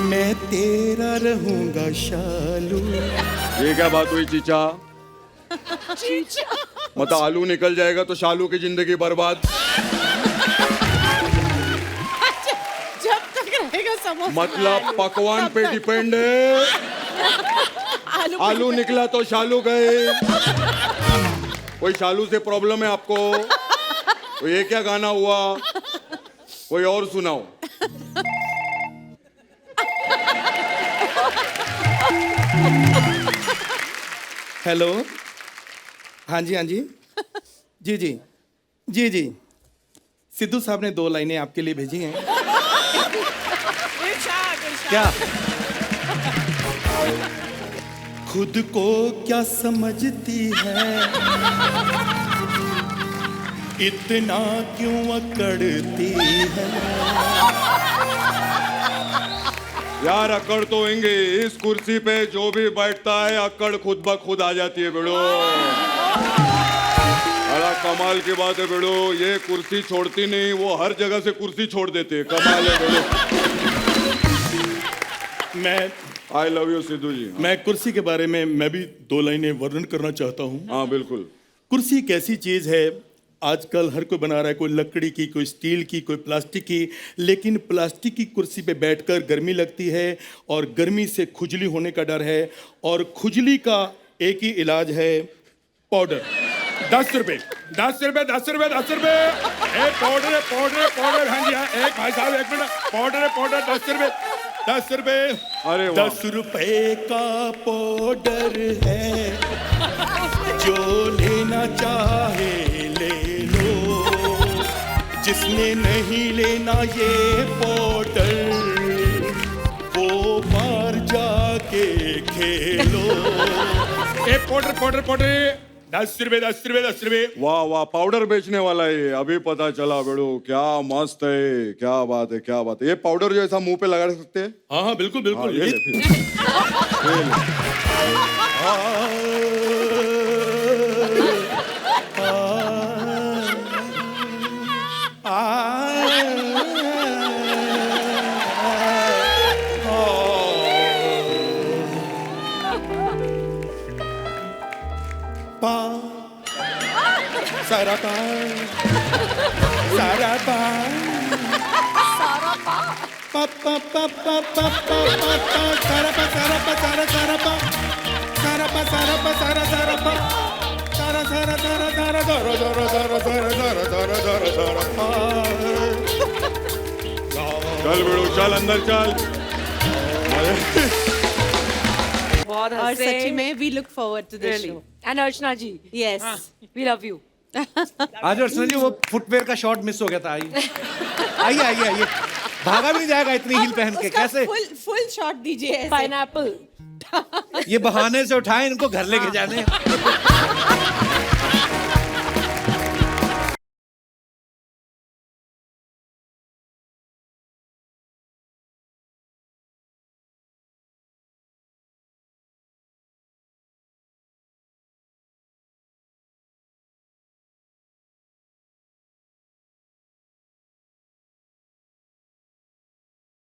मैं तेरा रहूंगा शालू। ये क्या बात हुई चीचा? मतलब आलू निकल जाएगा तो शालू की जिंदगी बर्बाद। जब तक रहेगा समोसा मतलब पकवान पे डिपेंड है। आलू निकला तो शालू गए। कोई शालू से प्रॉब्लम है आपको? तो ये क्या गाना हुआ? कोई और सुनाओ। हेलो हाँ जी हाँ जी जी जी जी जी सिद्धू साहब ने 2 लाइनें आपके लिए भेजी हैं। क्या? खुद को क्या समझती है, इतना क्यों अकड़ती है? यार अकड़ तो होंगे, इस कुर्सी पे जो भी बैठता है अकड़ खुद ब खुद आ जाती है बेड़ो। बड़ा कमाल की बात है बेड़ो, ये कुर्सी छोड़ती नहीं, वो हर जगह से कुर्सी छोड़ देते हैं। कमाल है बेड़ो। मैं आई लव यू सिद्धू जी। मैं कुर्सी के बारे में मैं भी 2 लाइनें वर्णन करना चाहता हूँ। हाँ बिल्कुल। कुर्सी एक ऐसी चीज है, आजकल हर कोई बना रहा है, कोई लकड़ी की, कोई स्टील की, कोई प्लास्टिक की, लेकिन प्लास्टिक की कुर्सी पे बैठकर गर्मी लगती है और गर्मी से खुजली होने का डर है, और खुजली का एक ही इलाज है, पाउडर। 10 रुपए 10 रुपए 10 रुपए 10 रुपए एक पाउडर पाउडर पाउडर। हाँ जी हाँ, एक भाई साहब एक मिनट, पाउडर पाउडर 10 रुपए 10 रुपए। अरे वाह। 10 रुपए का पाउडर है, जो लेना चाहे ले लो, जिसने नहीं लेना ये पाउडर वो बाहर जाके के खेलो। ए पोटर पोटर पोटर 10 रुपए 10 रुपए 10 रुपए। वाह वाह, पाउडर बेचने वाला है ये, अभी पता चला बेड़ू, क्या मस्त है, क्या बात है, क्या बात है। ये पाउडर जो ऐसा मुंह पे लगा सकते हैं? हाँ हाँ बिल्कुल हाँ, बिल्कुल। ये ले फिर। ये ले। सारा पा सारा पा पा पा पा पा पा पा पा सारा पा सारा पा सारा सारा पा सारा पा सारा पा सारा सारा पा सारा सारा सारा सारा सारा सारा सारा सारा सारा सारा सारा पा। चल बेड़ू चल, अंदर चल। बहुत और हंसे सच्ची में we look forward to this show. And Archana ji, yes, we love you. आज अर्चना जी वो फुटवेयर का शॉट मिस हो गया था। आइए आइए आइए आइए, भागा भी नहीं जाएगा इतनी हील पहन के। कैसे फुल शॉट दीजिए। पाइनएप्पल। ये बहाने से उठाए इनको घर लेके जाने।